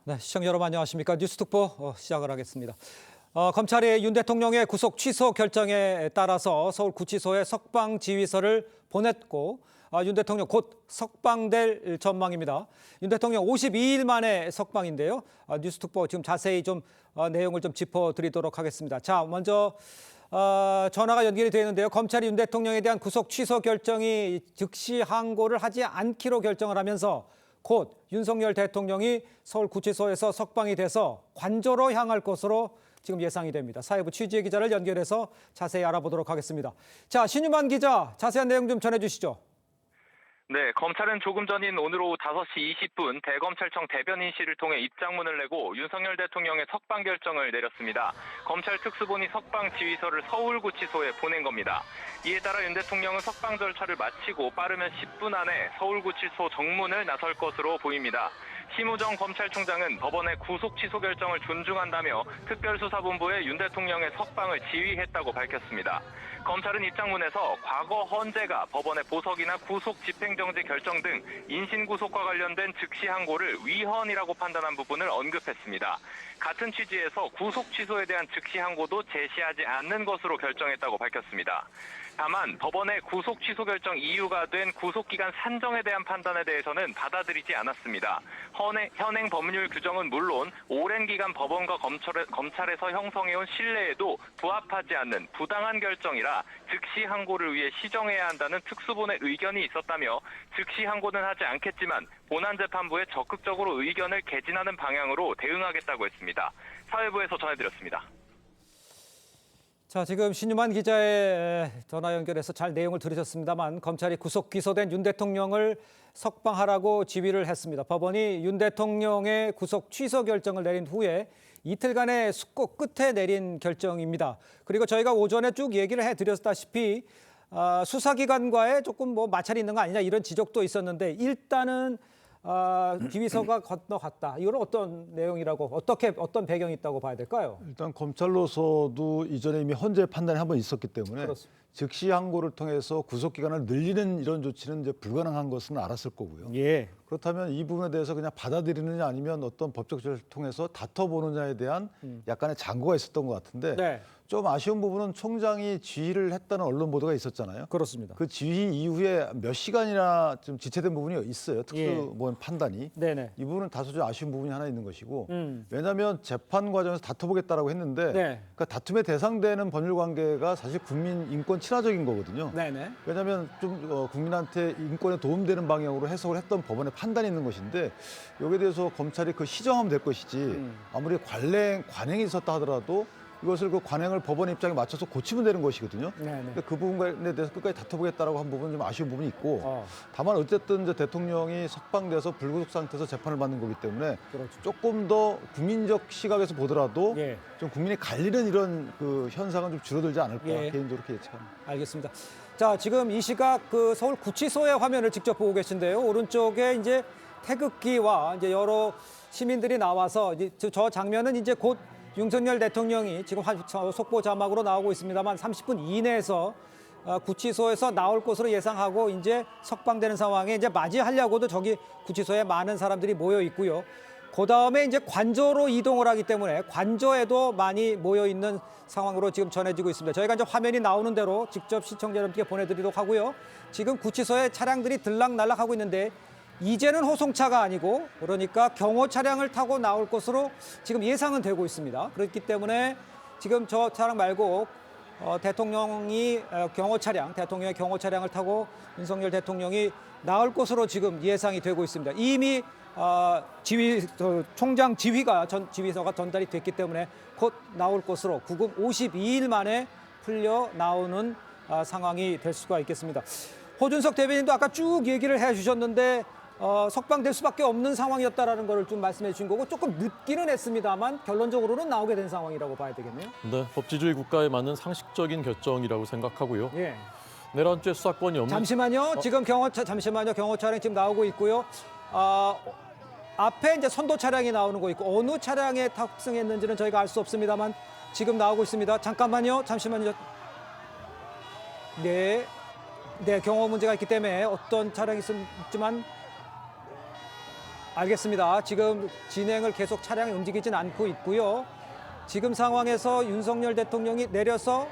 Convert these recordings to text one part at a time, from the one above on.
네, 시청자 여러분 안녕하십니까? 뉴스특보 시작을 하겠습니다. 검찰이 윤 대통령의 구속 취소 결정에 따라서 서울구치소에 석방지휘서를 보냈고 윤 대통령 곧 석방될 전망입니다. 윤 대통령 52일 만에 석방인데요. 뉴스특보 지금 자세히 좀 내용을 좀 짚어드리도록 하겠습니다. 자, 먼저 전화가 연결이 되는데요. 검찰이 윤 대통령에 대한 구속 취소 결정이 즉시 항고를 하지 않기로 결정을 하면서 곧 윤석열 대통령이 서울구치소에서 석방이 돼서 관저로 향할 것으로 지금 예상이 됩니다. 사회부 취재 기자를 연결해서 자세히 알아보도록 하겠습니다. 자, 신유만 기자, 자세한 내용 좀 전해주시죠. 네, 검찰은 조금 전인 오늘 오후 5시 20분 대검찰청 대변인실을 통해 입장문을 내고 윤석열 대통령의 석방 결정을 내렸습니다. 검찰 특수본이 석방 지휘서를 서울구치소에 보낸 겁니다. 이에 따라 윤 대통령은 석방 절차를 마치고 빠르면 10분 안에 서울구치소 정문을 나설 것으로 보입니다. 심우정 검찰총장은 법원의 구속 취소 결정을 존중한다며 특별수사본부에 윤 대통령의 석방을 지휘했다고 밝혔습니다. 검찰은 입장문에서 과거 헌재가 법원의 보석이나 구속 집행정지 결정 등 인신구속과 관련된 즉시 항고를 위헌이라고 판단한 부분을 언급했습니다. 같은 취지에서 구속 취소에 대한 즉시 항고도 제시하지 않는 것으로 결정했다고 밝혔습니다. 다만 법원의 구속 취소 결정 이유가 된 구속기간 산정에 대한 판단에 대해서는 받아들이지 않았습니다. 현행 법률 규정은 물론 오랜 기간 법원과 검찰에서 형성해온 신뢰에도 부합하지 않는 부당한 결정이라 즉시 항고를 위해 시정해야 한다는 특수본의 의견이 있었다며 즉시 항고는 하지 않겠지만 본안재판부에 적극적으로 의견을 개진하는 방향으로 대응하겠다고 했습니다. 사회부에서 전해드렸습니다. 자, 지금 신유만 기자의 전화 연결해서 잘 내용을 들으셨습니다만 검찰이 구속 기소된 윤 대통령을 석방하라고 지휘를 했습니다. 법원이 윤 대통령의 구속 취소 결정을 내린 후에 이틀간의 숙고 끝에 내린 결정입니다. 그리고 저희가 오전에 쭉 얘기를 해드렸다시피 수사기관과의 조금 마찰이 있는 거 아니냐 이런 지적도 있었는데 일단은 지휘서가 건너갔다. 이건 어떤 내용이라고 어떤 배경이 있다고 봐야 될까요? 일단 검찰로서도 이전에 이미 헌재 판단이 한번 있었기 때문에 그렇습니다. 즉시 항고를 통해서 구속 기간을 늘리는 이런 조치는 이제 불가능한 것은 알았을 거고요. 예. 그렇다면 이 부분에 대해서 그냥 받아들이느냐 아니면 어떤 법적 절차를 통해서 다퉈보느냐에 대한 약간의 장고가 있었던 것 같은데 네. 좀 아쉬운 부분은 총장이 지휘를 했다는 언론 보도가 있었잖아요. 그렇습니다. 그 지휘 이후에 몇 시간이나 좀 지체된 부분이 있어요. 특수본 판단이. 네네. 이 부분은 다소 좀 아쉬운 부분이 하나 있는 것이고 왜냐하면 재판 과정에서 다퉈보겠다라고 했는데 네. 그러니까 다툼에 대상되는 법률 관계가 사실 국민 인권 친화적인 거거든요. 네네. 왜냐하면 좀 국민한테 인권에 도움되는 방향으로 해석을 했던 법원의 판단이 있는 것인데 여기에 대해서 검찰이 그 시정하면 될 것이지 아무리 관행이 있었다 하더라도 이것을 그 관행을 법원 입장에 맞춰서 고치면 되는 것이거든요. 그러니까 그 부분에 대해서 끝까지 다퉈보겠다라고 한 부분은 좀 아쉬운 부분이 있고 다만 어쨌든 이제 대통령이 석방돼서 불구속 상태에서 재판을 받는 거기 때문에 그렇죠. 조금 더 국민적 시각에서 보더라도 예. 좀 국민이 갈리는 이런 그 현상은 좀 줄어들지 않을까 예. 개인적으로 그렇게 예측합니다. 알겠습니다. 자, 지금 이 시각 그 서울 구치소의 화면을 직접 보고 계신데요. 오른쪽에 이제 태극기와 이제 여러 시민들이 나와서 이제 저 장면은 이제 곧 윤석열 대통령이 지금 속보 자막으로 나오고 있습니다만 30분 이내에서 구치소에서 나올 것으로 예상하고 이제 석방되는 상황에 이제 맞이하려고도 저기 구치소에 많은 사람들이 모여 있고요. 그 다음에 이제 관저로 이동을 하기 때문에 관저에도 많이 모여 있는 상황으로 지금 전해지고 있습니다. 저희가 이제 화면이 나오는 대로 직접 시청자 여러분께 보내드리도록 하고요. 지금 구치소에 차량들이 들락날락하고 있는데 이제는 호송차가 아니고 그러니까 경호 차량을 타고 나올 것으로 지금 예상은 되고 있습니다. 그렇기 때문에 지금 저 차량 말고 대통령의 경호 차량을 타고 윤석열 대통령이 나올 것으로 지금 예상이 되고 있습니다. 이미 총장 지휘서가 전달이 됐기 때문에 곧 나올 것으로 구금 52일 만에 풀려 나오는 상황이 될 수가 있겠습니다. 호준석 대변인도 아까 쭉 얘기를 해주셨는데 석방될 수밖에 없는 상황이었다라는 걸 좀 말씀해 주신 거고 조금 늦기는 했습니다만 결론적으로는 나오게 된 상황이라고 봐야 되겠네요. 네, 법치주의 국가에 맞는 상식적인 결정이라고 생각하고요. 예. 내란죄 수사권이 없는 잠시만요. 지금 경호 차량 지금 나오고 있고요. 앞에 이제 선도 차량이 나오는 거 있고 어느 차량에 탑승했는지는 저희가 알 수 없습니다만 지금 나오고 있습니다. 잠깐만요. 잠시만요. 네, 경호 문제가 있기 때문에 어떤 차량이 있지만 알겠습니다. 지금 진행을 계속 차량이 움직이진 않고 있고요. 지금 상황에서 윤석열 대통령이 내려서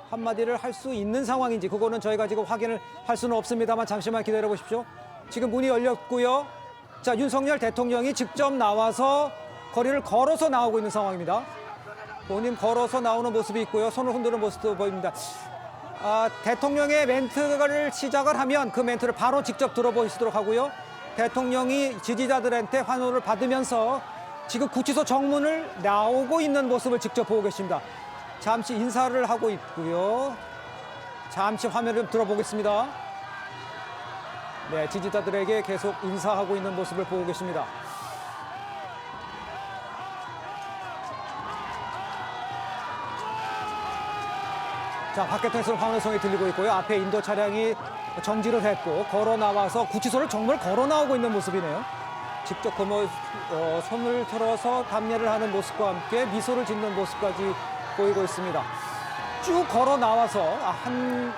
한마디를 할 수 있는 상황인지 그거는 저희가 지금 확인을 할 수는 없습니다만 잠시만 기다려 보십시오. 지금 문이 열렸고요. 자, 윤석열 대통령이 직접 나와서 거리를 걸어서 나오고 있는 상황입니다. 본인 걸어서 나오는 모습이 있고요. 손을 흔드는 모습도 보입니다. 대통령의 멘트를 시작을 하면 그 멘트를 바로 직접 들어보시도록 하고요. 대통령이 지지자들한테 환호를 받으면서 지금 구치소 정문을 나오고 있는 모습을 직접 보고 계십니다. 잠시 인사를 하고 있고요. 잠시 화면을 좀 들어보겠습니다. 네, 지지자들에게 계속 인사하고 있는 모습을 보고 계십니다. 자, 밖에 통해서 환호성이 들리고 있고요. 앞에 인도 차량이 정지를 했고 걸어 나와서 구치소를 정말 걸어 나오고 있는 모습이네요. 직접 손을 들어서 답례를 하는 모습과 함께 미소를 짓는 모습까지 보이고 있습니다. 쭉 걸어 나와서 한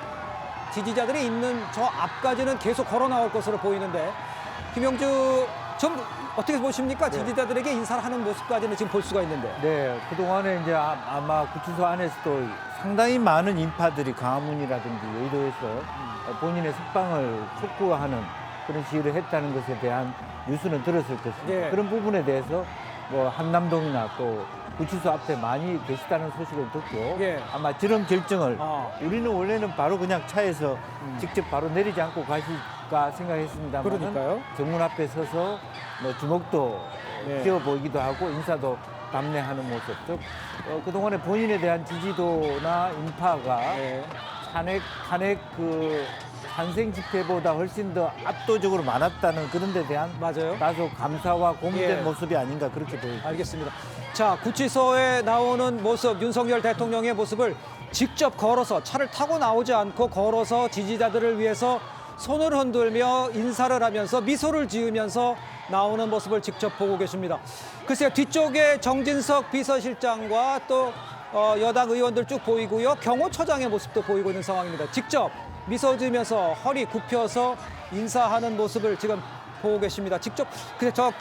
지지자들이 있는 저 앞까지는 계속 걸어 나올 것으로 보이는데 김영주 좀 어떻게 보십니까? 지지자들에게 인사를 하는 모습까지는 지금 볼 수가 있는데. 네, 그동안에 이제 아마 구치소 안에서도 상당히 많은 인파들이 광화문이라든지 여의도에서 본인의 석방을 촉구하는 그런 시위를 했다는 것에 대한 뉴스는 들었을 것입니다. 네. 그런 부분에 대해서 뭐 한남동이나 또 구치소 앞에 많이 계시다는 소식을 듣고 예. 아마 저런 결정을 우리는 원래는 바로 그냥 차에서 직접 바로 내리지 않고 가실까 생각했습니다만 그러니까요. 정문 앞에 서서 뭐 주먹도 네. 휘어 보이기도 하고 인사도 담례하는 모습 즉 그동안에 본인에 대한 지지도나 인파가 네. 탄핵 그 탄생 집회보다 훨씬 더 압도적으로 많았다는 그런 데 대한 맞아요. 다소 감사와 고무된 예. 모습이 아닌가 그렇게 보입니다. 알겠습니다. 자, 구치소에 나오는 모습, 윤석열 대통령의 모습을 직접 걸어서 차를 타고 나오지 않고 걸어서 지지자들을 위해서 손을 흔들며 인사를 하면서 미소를 지으면서 나오는 모습을 직접 보고 계십니다. 글쎄요, 뒤쪽에 정진석 비서실장과 또 여당 의원들 쭉 보이고요. 경호처장의 모습도 보이고 있는 상황입니다. 직접 미소 지으면서 허리 굽혀서 인사하는 모습을 지금 보고 계십니다. 직접 근데 저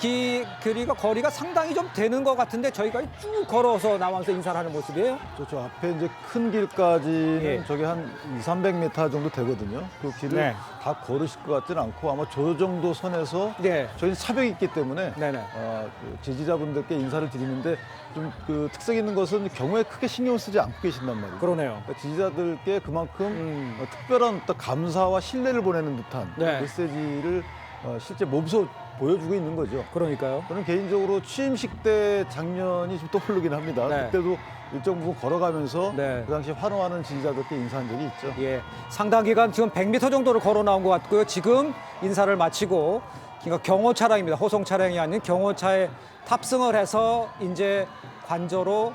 거리가 상당히 좀 되는 것 같은데 저희가 쭉 걸어서 나와서 인사를 하는 모습이에요. 저 앞에 이제 큰 길까지는 예. 저기 한 200~300m 정도 되거든요. 그 길을 네. 다 걸으실 것 같지는 않고 아마 저 정도 선에서 네. 저희는 차벽이 있기 때문에 네네. 그 지지자분들께 인사를 드리는데 좀 그 특색 있는 것은 경우에 크게 신경을 쓰지 않고 계신단 말이죠. 그러네요. 그러니까 지지자들께 그만큼 특별한 어떤 감사와 신뢰를 보내는 듯한 네. 메시지를 실제 몸소 보여주고 있는 거죠. 그러니까요. 저는 개인적으로 취임식 때 장면이 좀 떠오르긴 합니다. 네. 그때도 일정 부분 걸어가면서 네. 그 당시 환호하는 지지자들께 인사한 적이 있죠. 예, 상당 기간 지금 100m 정도를 걸어 나온 것 같고요. 지금 인사를 마치고 그러니까 경호 차량입니다. 호송 차량이 아닌 경호차에 탑승을 해서 이제 관저로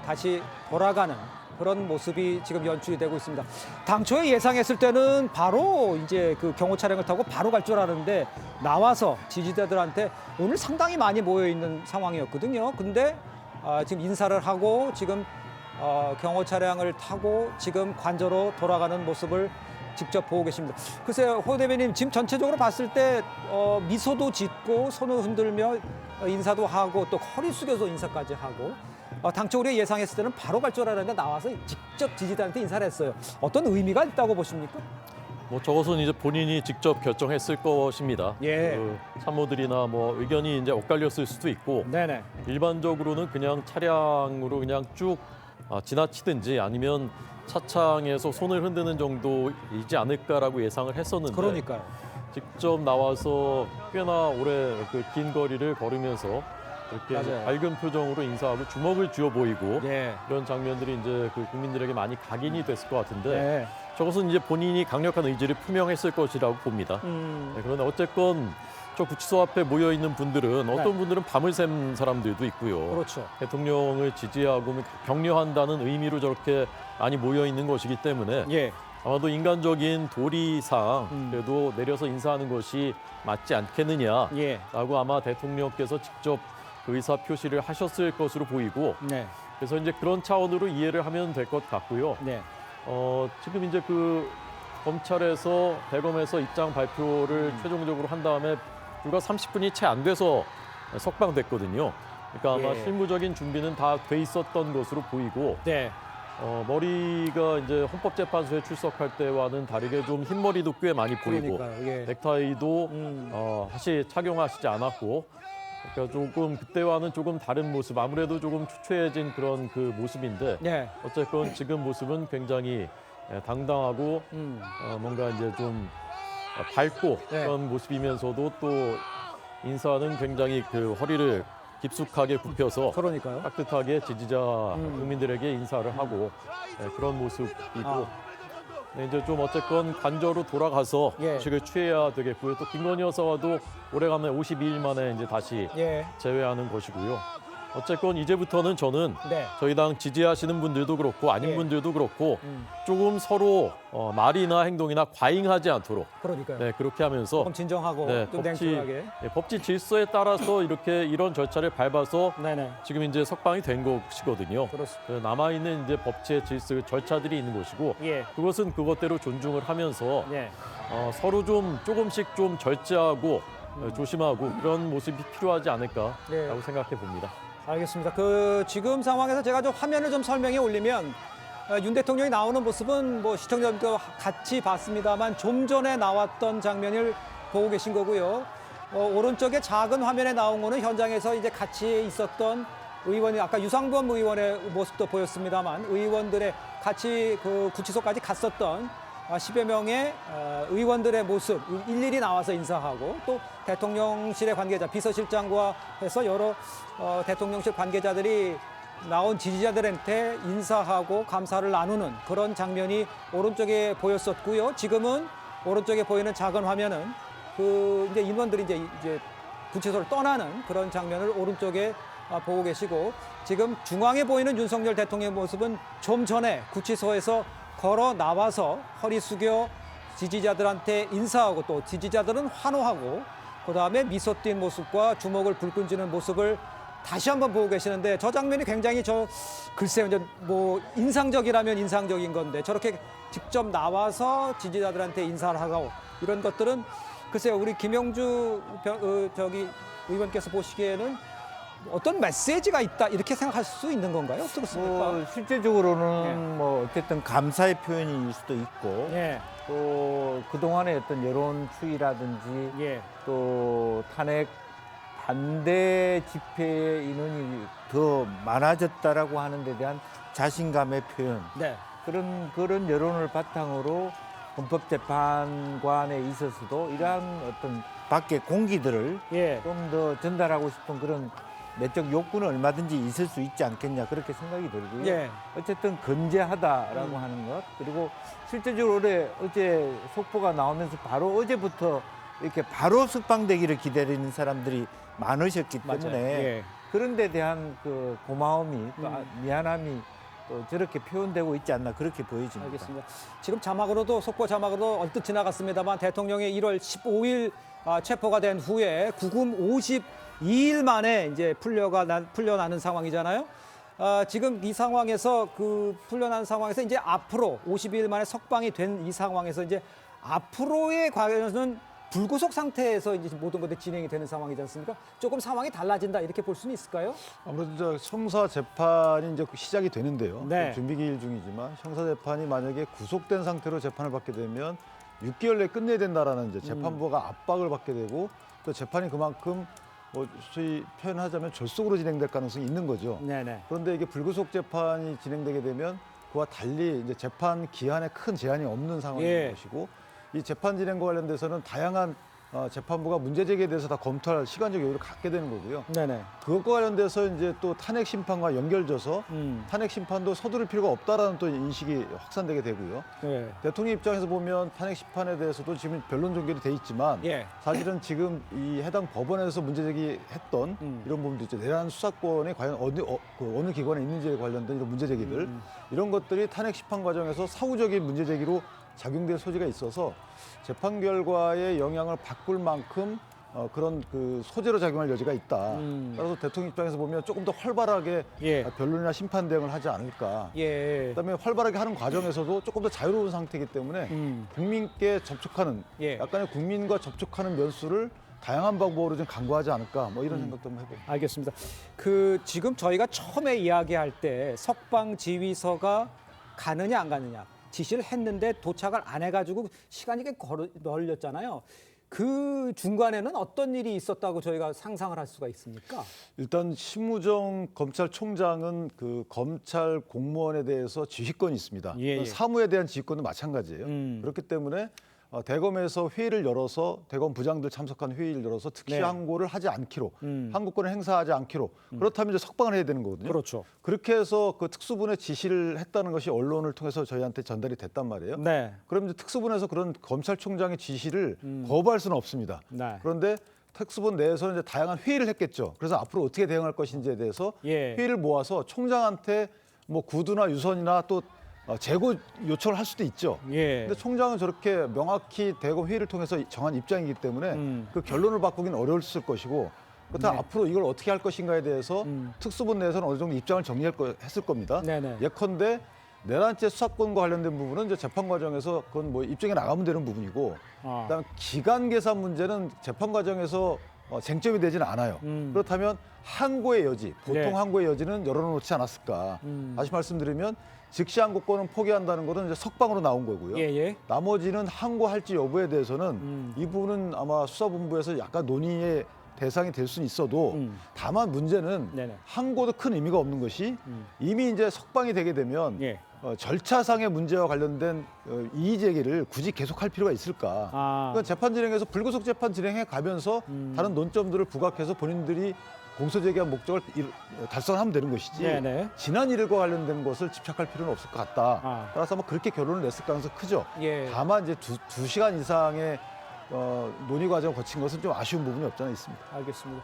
다시 돌아가는 그런 모습이 지금 연출이 되고 있습니다. 당초에 예상했을 때는 바로 이제 그 경호 차량을 타고 바로 갈 줄 알았는데 나와서 지지자들한테 오늘 상당히 많이 모여 있는 상황이었거든요. 근데 지금 인사를 하고 지금 경호 차량을 타고 지금 관저로 돌아가는 모습을 직접 보고 계십니다. 글쎄요, 호 대변인 지금 전체적으로 봤을 때 미소도 짓고 손을 흔들며 인사도 하고 또 허리 숙여서 인사까지 하고 당초 우리가 예상했을 때는 바로 갈 줄 알았는데 나와서 직접 지지자한테 인사를 했어요. 어떤 의미가 있다고 보십니까? 뭐 저것은 이제 본인이 직접 결정했을 것입니다. 예. 그 참모들이나 뭐 의견이 이제 엇갈렸을 수도 있고 네네. 일반적으로는 그냥 차량으로 그냥 쭉 지나치든지 아니면 차창에서 손을 흔드는 정도이지 않을까라고 예상을 했었는데 그러니까요. 직접 나와서 꽤나 오래 그 긴 거리를 걸으면서 이렇게 맞아요. 밝은 표정으로 인사하고 주먹을 쥐어 보이고 예. 이런 장면들이 이제 그 국민들에게 많이 각인이 됐을 것 같은데 네. 저것은 이제 본인이 강력한 의지를 표명했을 것이라고 봅니다. 네, 그러나 어쨌건 저 구치소 앞에 모여 있는 분들은 어떤 분들은 밤을 샌 사람들도 있고요. 그렇죠. 대통령을 지지하고 격려한다는 의미로 저렇게 많이 모여 있는 것이기 때문에 예. 아마도 인간적인 도리상 그래도 내려서 인사하는 것이 맞지 않겠느냐라고 예. 아마 대통령께서 직접 그 의사 표시를 하셨을 것으로 보이고 네. 그래서 이제 그런 차원으로 이해를 하면 될 것 같고요. 네. 지금 이제 그 검찰에서 대검에서 입장 발표를 최종적으로 한 다음에 불과 30분이 채 안 돼서 석방됐거든요. 그러니까 아마 예. 실무적인 준비는 다 돼 있었던 것으로 보이고 네. 머리가 이제 헌법재판소에 출석할 때와는 다르게 좀 흰머리도 꽤 많이 보이고 그러니까요. 예. 넥타이도 사실 착용하시지 않았고 그러니까 조금 그때와는 조금 다른 모습 아무래도 조금 추추해진 그런 그 모습인데 네. 어쨌건 지금 모습은 굉장히 당당하고 뭔가 이제 좀 밝고 네. 그런 모습이면서도 또 인사는 굉장히 그 허리를 깊숙하게 굽혀서 그러니까요. 따뜻하게 지지자 국민들에게 인사를 하고 그런 모습이고 아. 네, 이제 좀 어쨌건 관저로 돌아가서 예. 휴식을 취해야 되겠고요. 또 김건희 여사와도 오래간만에 52일 만에 이제 다시 예. 재회하는 것이고요. 어쨌건 이제부터는 저는 네. 저희 당 지지하시는 분들도 그렇고 아닌 예. 분들도 그렇고 조금 서로 말이나 행동이나 과잉하지 않도록 그러니까요. 네, 그렇게 하면서 조금 진정하고 네, 좀 냉철하게. 법치 질서에 따라서 이렇게 이런 절차를 밟아서 네네. 지금 이제 석방이 된 것이거든요. 그렇습니다. 남아 있는 이제 법치의 질서 절차들이 있는 것이고 예. 그것은 그것대로 존중을 하면서 예. 서로 좀 조금씩 좀 절제하고 조심하고 그런 모습이 필요하지 않을까라고 네. 생각해 봅니다. 알겠습니다. 지금 상황에서 제가 좀 화면을 좀 설명해 올리면 윤 대통령이 나오는 모습은 뭐 시청자분들과 같이 봤습니다만 좀 전에 나왔던 장면을 보고 계신 거고요. 오른쪽에 작은 화면에 나온 거는 현장에서 이제 같이 있었던 의원이 아까 유상범 의원의 모습도 보였습니다만 의원들의 같이 그 구치소까지 갔었던 10여 명의 의원들의 모습 일일이 나와서 인사하고 또 대통령실의 관계자 비서실장과 해서 여러 대통령실 관계자들이 나온 지지자들한테 인사하고 감사를 나누는 그런 장면이 오른쪽에 보였었고요. 지금은 오른쪽에 보이는 작은 화면은 그 이제 인원들이 이제 구치소를 떠나는 그런 장면을 오른쪽에 보고 계시고 지금 중앙에 보이는 윤석열 대통령의 모습은 좀 전에 구치소에서 걸어 나와서 허리 숙여 지지자들한테 인사하고 또 지지자들은 환호하고 그다음에 미소 띈 모습과 주먹을 불끈 쥐는 모습을 다시 한번 보고 계시는데 저 장면이 굉장히 글쎄요 이제 뭐 인상적이라면 인상적인 건데 저렇게 직접 나와서 지지자들한테 인사를 하고 이런 것들은 글쎄요 우리 김영주 의원께서 보시기에는 어떤 메시지가 있다 이렇게 생각할 수 있는 건가요? 어떻습니까? 실제적으로는 예. 뭐 어쨌든 감사의 표현일 수도 있고 예, 또 그동안의 어떤 여론 추이라든지 예, 또 탄핵 반대 집회의 인원이 더 많아졌다라고 하는 데 대한 자신감의 표현 네, 그런 여론을 바탕으로 헌법재판관에 있어서도 이러한 어떤 밖의 공기들을 예, 좀 더 전달하고 싶은 그런 내적 욕구는 얼마든지 있을 수 있지 않겠냐 그렇게 생각이 들고요. 예, 어쨌든 건재하다라고 하는 것 그리고 실제적으로 어제 속보가 나오면서 바로 어제부터 이렇게 바로 석방되기를 기다리는 사람들이 많으셨기 맞아요. 때문에 예. 그런 데 대한 그 고마움이 또 미안함이 또 저렇게 표현되고 있지 않나 그렇게 보여집니다. 알겠습니다. 지금 자막으로도 속보 자막으로 언뜻 지나갔습니다만 대통령이 1월 15일 체포가 된 후에 구금 52일 만에 이제 풀려나는 상황이잖아요. 지금 이 상황에서 풀려난 상황에서 이제 앞으로 52일 만에 석방이 된 이 상황에서 이제 앞으로의 과정은 불구속 상태에서 이제 모든 것들이 진행이 되는 상황이지 않습니까? 조금 상황이 달라진다 이렇게 볼 수는 있을까요? 아무래도 이제 형사 재판이 이제 시작이 되는데요. 네. 준비 기일 중이지만 형사 재판이 만약에 구속된 상태로 재판을 받게 되면 6개월 내에 끝내야 된다라는 이제 재판부가 압박을 받게 되고 또 재판이 그만큼 뭐 소위 표현하자면 졸속으로 진행될 가능성이 있는 거죠. 네네. 그런데 이게 불구속 재판이 진행되게 되면 그와 달리 이제 재판 기한에 큰 제한이 없는 상황인 예. 것이고 이 재판 진행과 관련돼서는 다양한 재판부가 문제 제기에 대해서 다 검토할 시간적 여유를 갖게 되는 거고요. 네네. 그것과 관련돼서 이제 또 탄핵 심판과 연결져서 탄핵 심판도 서두를 필요가 없다라는 또 인식이 확산되게 되고요. 네. 대통령 입장에서 보면 탄핵 심판에 대해서도 지금 변론 종결이 돼 있지만 예. 사실은 지금 이 해당 법원에서 문제 제기했던 이런 부분도 있죠. 내란 수사권이 과연 어느 기관에 있는지에 관련된 이런 문제 제기들 이런 것들이 탄핵 심판 과정에서 사후적인 문제 제기로 작용될 소지가 있어서 재판 결과에 영향을 바꿀 만큼 그런 소재로 작용할 여지가 있다. 따라서 대통령 입장에서 보면 조금 더 활발하게 예. 변론이나 심판 대응을 하지 않을까. 예. 그다음에 활발하게 하는 과정에서도 조금 더 자유로운 상태이기 때문에 국민께 접촉하는 예. 약간의 국민과 접촉하는 면수를 다양한 방법으로 좀 강구하지 않을까 뭐 이런 생각도 한번 해보고. 알겠습니다. 그 지금 저희가 처음에 이야기할 때 석방 지휘서가 가느냐 안 가느냐 지시를 했는데 도착을 안 해가지고 시간이 꽤 걸렸잖아요. 그 중간에는 어떤 일이 있었다고 저희가 상상을 할 수가 있습니까? 일단 심우정 검찰총장은 그 검찰 공무원에 대해서 지휘권이 있습니다. 예, 예. 사무에 대한 지휘권은 마찬가지예요. 그렇기 때문에 대검에서 회의를 열어서 대검 부장들 참석한 회의를 열어서 특시 네. 항고를 하지 않기로 항고권을 행사하지 않기로 그렇다면 이제 석방을 해야 되는 거거든요. 그렇죠. 그렇게 해서 그 특수본에 지시를 했다는 것이 언론을 통해서 저희한테 전달이 됐단 말이에요. 네. 그럼 이제 특수본에서 그런 검찰총장의 지시를 거부할 수는 없습니다. 네. 그런데 특수본 내에서는 이제 다양한 회의를 했겠죠. 그래서 앞으로 어떻게 대응할 것인지에 대해서 예. 회의를 모아서 총장한테 뭐 구두나 유선이나 또 재고 요청을 할 수도 있죠. 예. 근데 총장은 저렇게 명확히 대검 회의를 통해서 정한 입장이기 때문에 그 결론을 바꾸기는 어려웠을 것이고 그렇다면 네. 앞으로 이걸 어떻게 할 것인가에 대해서 특수본 내에서는 어느 정도 입장을 했을 겁니다. 네네. 예컨대 내란죄 수사권과 관련된 부분은 이제 재판 과정에서 그건 뭐 입증에 나가면 되는 부분이고 그다음 기간 계산 문제는 재판 과정에서 쟁점이 되지는 않아요. 그렇다면 항고의 여지, 보통 네. 항고의 여지는 열어놓지 않았을까? 다시 말씀드리면 즉시 항고권은 포기한다는 것은 이제 석방으로 나온 거고요. 예. 나머지는 항고할지 여부에 대해서는 이 부분은 아마 수사본부에서 약간 논의의 대상이 될 수는 있어도 다만 문제는 네네. 항고도 큰 의미가 없는 것이 이미 이제 석방이 되게 되면 예. 절차상의 문제와 관련된 이의 제기를 굳이 계속할 필요가 있을까? 그러니까 재판 진행에서 불구속 재판 진행해 가면서 다른 논점들을 부각해서 본인들이 공소 제기한 목적을 달성하면 되는 것이지 네네. 지난 일과 관련된 것을 집착할 필요는 없을 것 같다. 따라서 아마 그렇게 결론을 냈을 가능성이 크죠. 예. 다만 이제 두 시간 이상의 논의 과정을 거친 것은 좀 아쉬운 부분이 없지 않아 있습니다. 알겠습니다.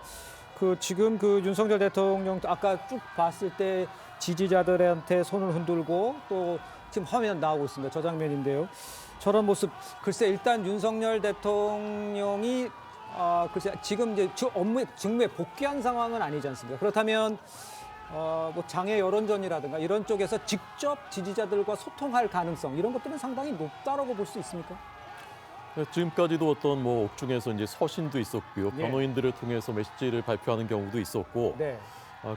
그 지금 그 윤석열 대통령 아까 쭉 봤을 때 지지자들한테 손을 흔들고 또 지금 화면 나오고 있습니다. 저 장면인데요. 저런 모습 글쎄 일단 윤석열 대통령이 글쎄 지금 이제 직무에 복귀한 상황은 아니지 않습니까? 그렇다면 뭐 장애 여론전이라든가 이런 쪽에서 직접 지지자들과 소통할 가능성 이런 것들은 상당히 높다라고 볼 수 있습니까? 지금까지도 어떤 뭐 옥중에서 이제 서신도 있었고요. 네. 변호인들을 통해서 메시지를 발표하는 경우도 있었고 네.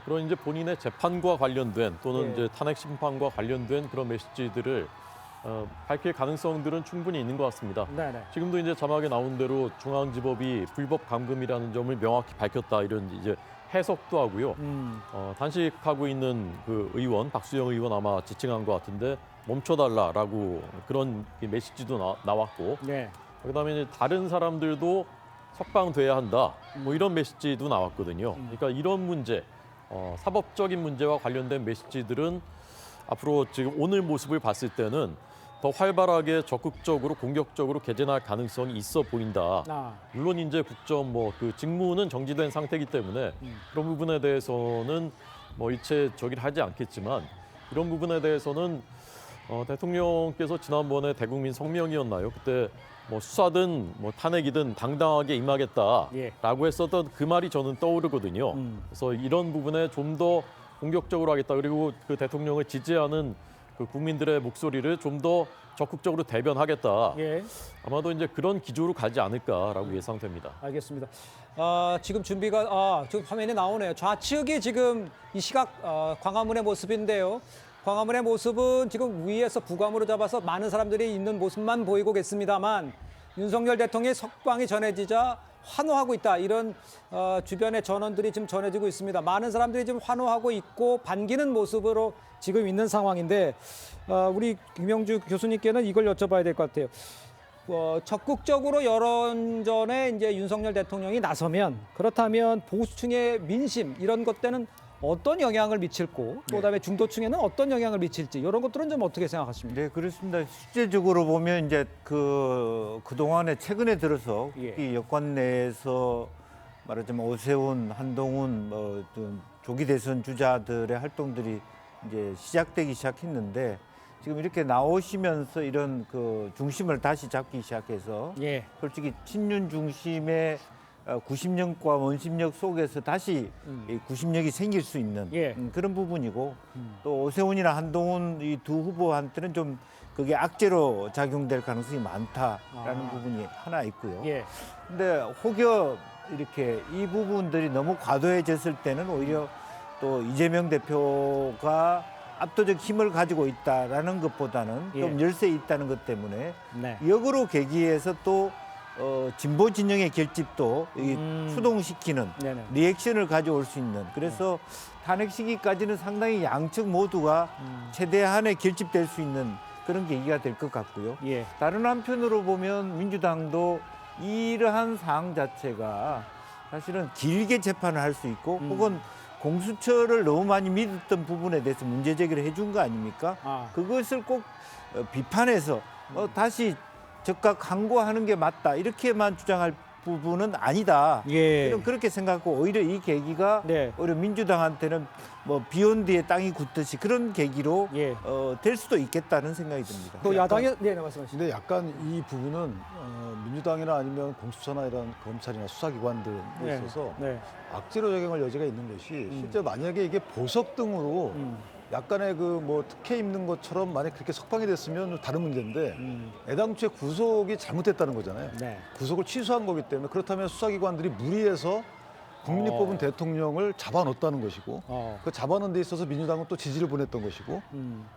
그런 이제 본인의 재판과 관련된 또는 네. 이제 탄핵 심판과 관련된 그런 메시지들을 밝힐 가능성들은 충분히 있는 것 같습니다. 네네. 지금도 이제 자막에 나온 대로 중앙지법이 불법 감금이라는 점을 명확히 밝혔다 이런 이제 해석도 하고요. 단식하고 있는 그 의원 박수영 의원 아마 지칭한 것 같은데 멈춰달라라고 그런 메시지도 나왔고 네. 그다음에 이제 다른 사람들도 석방돼야 한다 뭐 이런 메시지도 나왔거든요. 그러니까 이런 문제 사법적인 문제와 관련된 메시지들은 앞으로 지금 오늘 모습을 봤을 때는 더 활발하게 적극적으로 공격적으로 개진할 가능성이 있어 보인다. 물론 이제 국정 뭐 그 직무는 정지된 상태이기 때문에 그런 부분에 대해서는 뭐 일체 저기를 하지 않겠지만 이런 부분에 대해서는 대통령께서 지난번에 대국민 성명이었나요? 그때 뭐 수사든 뭐 탄핵이든 당당하게 임하겠다라고 했었던 그 말이 저는 떠오르거든요. 그래서 이런 부분에 좀 더 공격적으로 하겠다. 그리고 그 대통령을 지지하는 그 국민들의 목소리를 좀 더 적극적으로 대변하겠다. 예. 아마도 이제 그런 기조로 가지 않을까라고 예상됩니다. 알겠습니다. 지금 준비가 지금 화면에 나오네요. 좌측이 지금 이 시각 광화문의 모습인데요. 광화문의 모습은 지금 위에서 부감으로 잡아서 많은 사람들이 있는 모습만 보이고 계십니다만 윤석열 대통령의 석방이 전해지자 환호하고 있다. 이런 주변의 전원들이 지금 전해지고 있습니다. 많은 사람들이 지금 환호하고 있고 반기는 모습으로 지금 있는 상황인데 우리 김영주 교수님께는 이걸 여쭤봐야 될 것 같아요. 적극적으로 여론전에 이제 윤석열 대통령이 나서면 그렇다면 보수층의 민심 이런 것들은 어떤 영향을 미칠고 또 그다음에 중도층에는 어떤 영향을 미칠지 이런 것들은 좀 어떻게 생각하십니까? 네, 그렇습니다. 실제적으로 보면 이제 그동안에 최근에 들어서 이 여권 내에서 말하자면 오세훈, 한동훈, 조기 대선 주자들의 활동들이 이제 시작되기 시작했는데 지금 이렇게 나오시면서 이런 그 중심을 다시 잡기 시작해서 솔직히 친윤 중심의 구심력과 원심력 속에서 다시 이 구심력이 생길 수 있는 예. 그런 부분이고 또 오세훈이나 한동훈 이 두 후보한테는 좀 그게 악재로 작용될 가능성이 많다라는 부분이 하나 있고요. 예. 근데 혹여 이렇게 이 부분들이 너무 과도해졌을 때는 오히려 또 이재명 대표가 압도적 힘을 가지고 있다라는 것보다는 좀 예. 열세 있다는 것 때문에 네. 역으로 계기에서 또 진보 진영의 결집도 이 추동시키는 네네. 리액션을 가져올 수 있는 그래서 탄핵 시기까지는 상당히 양측 모두가 최대한의 결집될 수 있는 그런 계기가 될 것 같고요. 예. 다른 한편으로 보면 민주당도 이러한 사항 자체가 사실은 길게 재판을 할 수 있고 혹은 공수처를 너무 많이 믿었던 부분에 대해서 문제 제기를 해준 거 아닙니까? 아. 그것을 꼭 비판해서 다시 적각 항고하는 게 맞다 이렇게만 주장할 부분은 아니다. 예. 그렇게 생각하고 오히려 이 계기가 네. 오히려 민주당한테는 뭐 비온 뒤에 땅이 굳듯이 그런 계기로 예. 될 수도 있겠다는 생각이 듭니다. 또 야당이 네, 말씀하시죠. 근데 약간 이 부분은 민주당이나 아니면 공수처나 이런 검찰이나 수사기관들에 네. 있어서 네. 악재로 작용할 여지가 있는 것이 실제 만약에 이게 보석 등으로 약간의 그 뭐 특혜 입는 것처럼 만약 그렇게 석방이 됐으면 다른 문제인데 애당초에 구속이 잘못됐다는 거잖아요. 네. 구속을 취소한 거기 때문에 그렇다면 수사기관들이 무리해서 국민이 뽑은 대통령을 잡아넣었다는 것이고 그 잡아넣은 데 있어서 민주당은 또 지지를 보냈던 것이고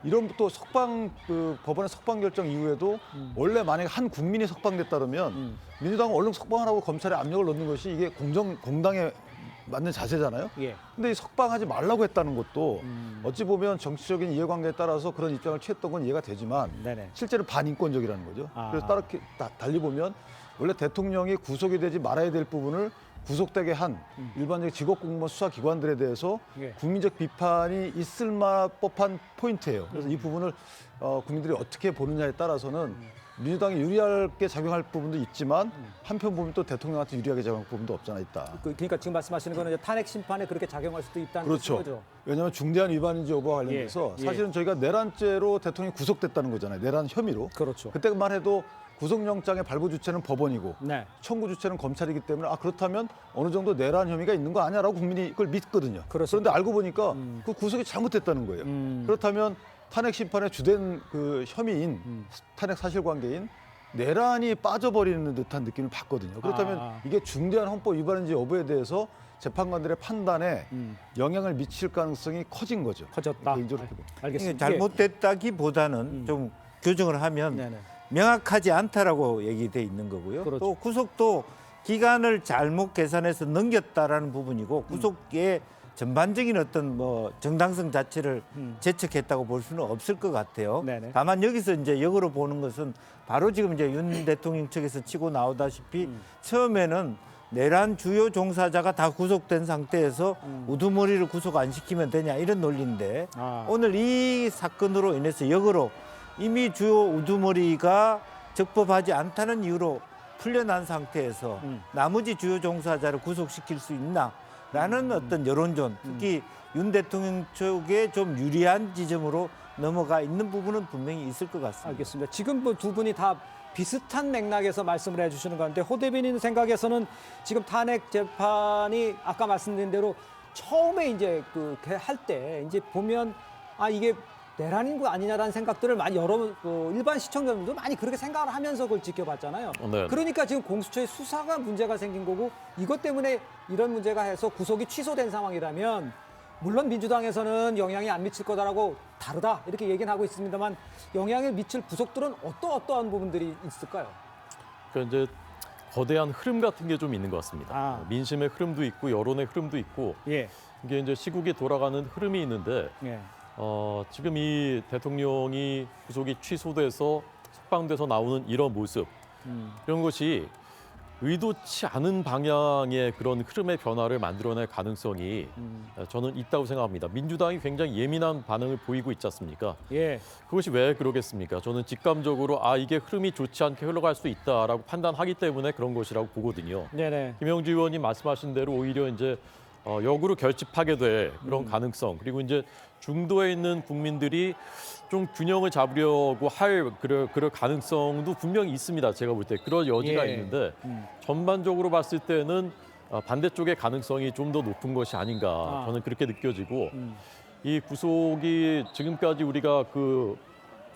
이런 또 석방 그 법원의 석방 결정 이후에도 원래 만약에 한 국민이 석방됐다면 민주당은 얼른 석방하라고 검찰에 압력을 넣는 것이 이게 공당에 맞는 자세잖아요. 예. 근데 이 석방하지 말라고 했다는 것도 어찌 보면 정치적인 이해관계에 따라서 그런 입장을 취했던 건 이해가 되지만 네네. 실제로 반인권적이라는 거죠. 아. 그래서 따르게 달리 보면 원래 대통령이 구속이 되지 말아야 될 부분을 구속되게 한 일반적인 직업공무원 수사기관들에 대해서 예. 국민적 비판이 있을 법한 포인트예요. 그래서 이 부분을 국민들이 어떻게 보느냐에 따라서는 민주당이 유리하게 작용할 부분도 있지만 한편 보면 또 대통령한테 유리하게 작용할 부분도 없잖아 있다. 그러니까 지금 말씀하시는 거는 이제 탄핵 심판에 그렇게 작용할 수도 있다는 그렇죠. 거죠. 왜냐하면 중대한 위반인지 여부와 관련해서 예. 사실은 저희가 내란죄로 대통령이 구속됐다는 거잖아요. 내란 혐의로. 그렇죠. 그때만 해도 구속영장의 발부 주체는 법원이고 네. 청구 주체는 검찰이기 때문에 그렇다면 어느 정도 내란 혐의가 있는 거 아니야라고 국민이 그걸 믿거든요. 그렇습니다. 그런데 알고 보니까 그 구속이 잘못됐다는 거예요. 그렇다면 탄핵 심판의 주된 그 혐의인 탄핵 사실관계인 내란이 빠져버리는 듯한 느낌을 받거든요. 그렇다면 이게 중대한 헌법 위반인지 여부에 대해서 재판관들의 판단에 영향을 미칠 가능성이 커진 거죠. 커졌다. 개인적으로 보면. 이게 알겠습니다. 잘못됐다기보다는 좀 교정을 하면 네네. 명확하지 않다라고 얘기돼 있는 거고요. 그렇죠. 또 구속도 기간을 잘못 계산해서 넘겼다라는 부분이고 구속의 전반적인 어떤 뭐 정당성 자체를 재척했다고 볼 수는 없을 것 같아요. 네네. 다만 여기서 이제 역으로 보는 것은 바로 지금 이제 윤 대통령 측에서 치고 나오다시피 처음에는 내란 주요 종사자가 다 구속된 상태에서 우두머리를 구속 안 시키면 되냐 이런 논리인데 오늘 이 사건으로 인해서 역으로 이미 주요 우두머리가 적법하지 않다는 이유로 풀려난 상태에서 나머지 주요 종사자를 구속시킬 수 있나라는 어떤 여론전, 특히 윤 대통령 쪽에 좀 유리한 지점으로 넘어가 있는 부분은 분명히 있을 것 같습니다. 알겠습니다. 지금 뭐 두 분이 다 비슷한 맥락에서 말씀을 해주시는 건데 호 대변인 생각에서는 지금 탄핵 재판이 아까 말씀드린 대로 처음에 이제 그 할 때 이제 보면 이게 내란인 거 아니냐라는 생각들을 많이 여러 일반 시청자분들도 많이 그렇게 생각을 하면서 그걸 지켜봤잖아요. 네. 그러니까 지금 공수처의 수사가 문제가 생긴 거고 이것 때문에 이런 문제가 해서 구속이 취소된 상황이라면 물론 민주당에서는 영향이 안 미칠 거다라고 다르다 이렇게 얘기는 하고 있습니다만 영향을 미칠 구속들은 어떠한 부분들이 있을까요? 그러니까 이제 거대한 흐름 같은 게 좀 있는 것 같습니다. 아. 민심의 흐름도 있고 여론의 흐름도 있고 예. 이게 이제 시국이 돌아가는 흐름이 있는데 예. 지금 이 대통령이 구속이 취소돼서 석방돼서 나오는 이런 모습 이런 것이 의도치 않은 방향의 그런 흐름의 변화를 만들어낼 가능성이 저는 있다고 생각합니다. 민주당이 굉장히 예민한 반응을 보이고 있지 않습니까? 예. 그것이 왜 그러겠습니까? 저는 직감적으로 이게 흐름이 좋지 않게 흘러갈 수 있다라고 판단하기 때문에 그런 것이라고 보거든요. 네네. 김영주 의원님 말씀하신 대로 오히려 이제 역으로 결집하게 될 그런 가능성 그리고 이제 중도에 있는 국민들이 좀 균형을 잡으려고 할 그럴 가능성도 분명히 있습니다. 제가 볼 때 그런 여지가 예. 있는데 전반적으로 봤을 때는 반대쪽의 가능성이 좀 더 높은 것이 아닌가 저는 그렇게 느껴지고 이 구속이 지금까지 우리가 그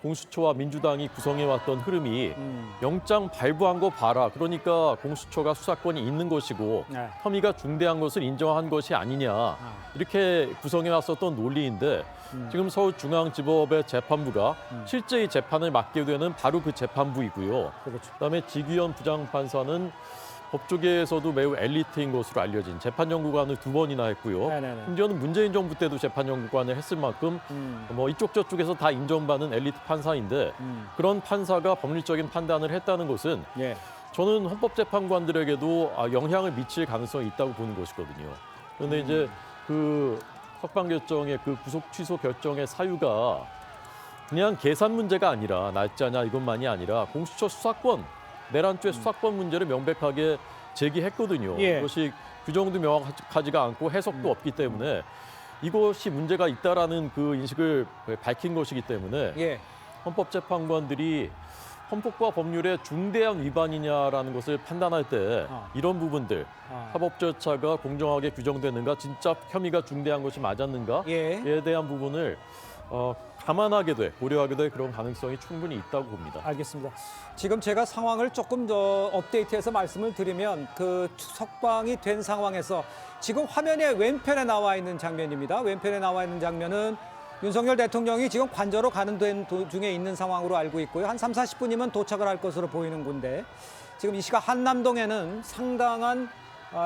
공수처와 민주당이 구성해왔던 흐름이 영장 발부한 거 봐라. 그러니까 공수처가 수사권이 있는 것이고 네. 혐의가 중대한 것을 인정한 것이 아니냐. 이렇게 구성해왔었던 논리인데 지금 서울중앙지법의 재판부가 실제 이 재판을 맡게 되는 바로 그 재판부이고요. 그렇죠. 그다음에 지규현 부장판사는 법조계에서도 매우 엘리트인 것으로 알려진 재판연구관을 2번이나 했고요. 네네네. 심지어는 문재인 정부 때도 재판연구관을 했을 만큼 뭐 이쪽 저쪽에서 다 인정받는 엘리트 판사인데 그런 판사가 법률적인 판단을 했다는 것은 예. 저는 헌법재판관들에게도 영향을 미칠 가능성이 있다고 보는 것이거든요. 그런데 이제 그 석방 결정의 그 구속 취소 결정의 사유가 그냥 계산 문제가 아니라 날짜냐 이것만이 아니라 공수처 수사권 내란죄 수사권 문제를 명백하게 제기했거든요. 예. 그것이 규정도 명확하지가 않고 해석도 없기 때문에 이것이 문제가 있다라는 그 인식을 밝힌 것이기 때문에 예. 헌법재판관들이 헌법과 법률의 중대한 위반이냐라는 것을 판단할 때 이런 부분들 사법 절차가 공정하게 규정되는가 진짜 혐의가 중대한 것이 맞았는가에 예. 대한 부분을 감안하게 돼 고려하게 될 그런 가능성이 충분히 있다고 봅니다. 알겠습니다. 지금 제가 상황을 조금 더 업데이트해서 말씀을 드리면 그 석방이 된 상황에서 지금 화면에 왼편에 나와 있는 장면입니다. 왼편에 나와 있는 장면은 윤석열 대통령이 지금 관저로 가는 도중에 있는 상황으로 알고 있고요. 한 3, 40분이면 도착을 할 것으로 보이는 건데 지금 이 시각 한남동에는 상당한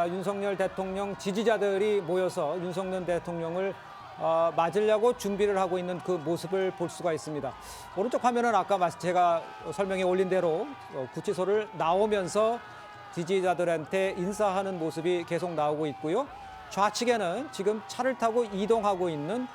윤석열 대통령 지지자들이 모여서 윤석열 대통령을 맞으려고 준비를 하고 있는 그 모습을 볼 수가 있습니다. 오른쪽 화면은 아까 제가 설명에 올린 대로 구치소를 나오면서 지지자들한테 인사하는 모습이 계속 나오고 있고요. 좌측에는 지금 차를 타고 이동하고 있는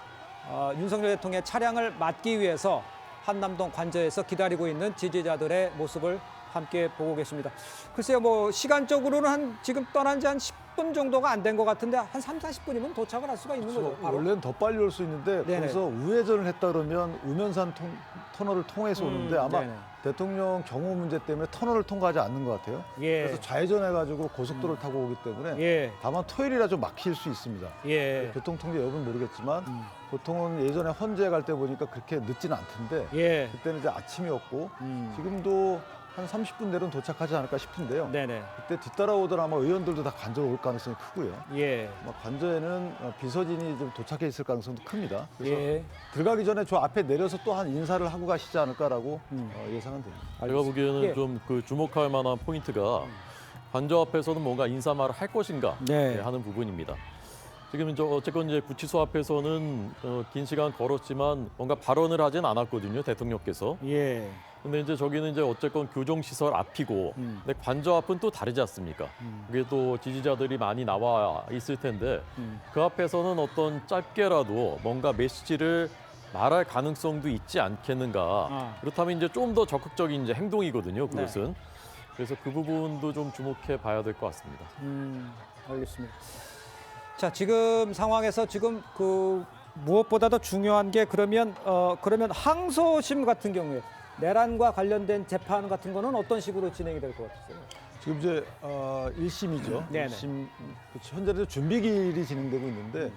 윤석열 대통령의 차량을 맞기 위해서 한남동 관저에서 기다리고 있는 지지자들의 모습을 함께 보고 계십니다. 글쎄요, 뭐 시간적으로는 한 지금 떠난 지 한 10분 정도가 안 된 것 같은데 한 3, 40분이면 도착을 할 수가 있는 거죠. 바로. 원래는 더 빨리 올 수 있는데 네네. 거기서 우회전을 했다 그러면 우면산 터널을 통해서 오는데 아마 네네. 대통령 경호 문제 때문에 터널을 통과하지 않는 것 같아요. 예. 그래서 좌회전해가지고 고속도로를 타고 오기 때문에 예. 다만 토요일이라 좀 막힐 수 있습니다. 예. 교통 통제 여부는 모르겠지만 보통은 예전에 헌재에 갈 때 보니까 그렇게 늦지는 않던데 예. 그때는 이제 아침이었고 지금도 한 30분 내로는 도착하지 않을까 싶은데요. 네네. 그때 뒤따라오던 아마 의원들도 다 관저로 올 가능성이 크고요. 예. 아마 관저에는 비서진이 좀 도착해 있을 가능성도 큽니다. 그래서 예. 들어가기 전에 저 앞에 내려서 또 한 인사를 하고 가시지 않을까라고 예상은 됩니다. 제가 보기에는 예. 좀 그 주목할 만한 포인트가 관저 앞에서는 뭔가 인사말을 할 것인가 네. 하는 부분입니다. 지금 이제 어쨌건 이제 구치소 앞에서는 긴 시간 걸었지만 뭔가 발언을 하진 않았거든요, 대통령께서. 예. 근데 이제 저기는 이제 어쨌건 교정시설 앞이고, 근데 관저 앞은 또 다르지 않습니까? 그게 또 지지자들이 많이 나와 있을 텐데, 그 앞에서는 어떤 짧게라도 뭔가 메시지를 말할 가능성도 있지 않겠는가. 그렇다면 이제 좀 더 적극적인 이제 행동이거든요, 그것은. 그래서 그 부분도 좀 주목해 봐야 될 것 같습니다. 알겠습니다. 자, 지금 상황에서 지금 그 무엇보다도 중요한 게 그러면 항소심 같은 경우에 내란과 관련된 재판 같은 거는 어떤 식으로 진행이 될 것 같으세요? 지금 이제 1심이죠. 네네. 1심 현재는 준비기일이 진행되고 있는데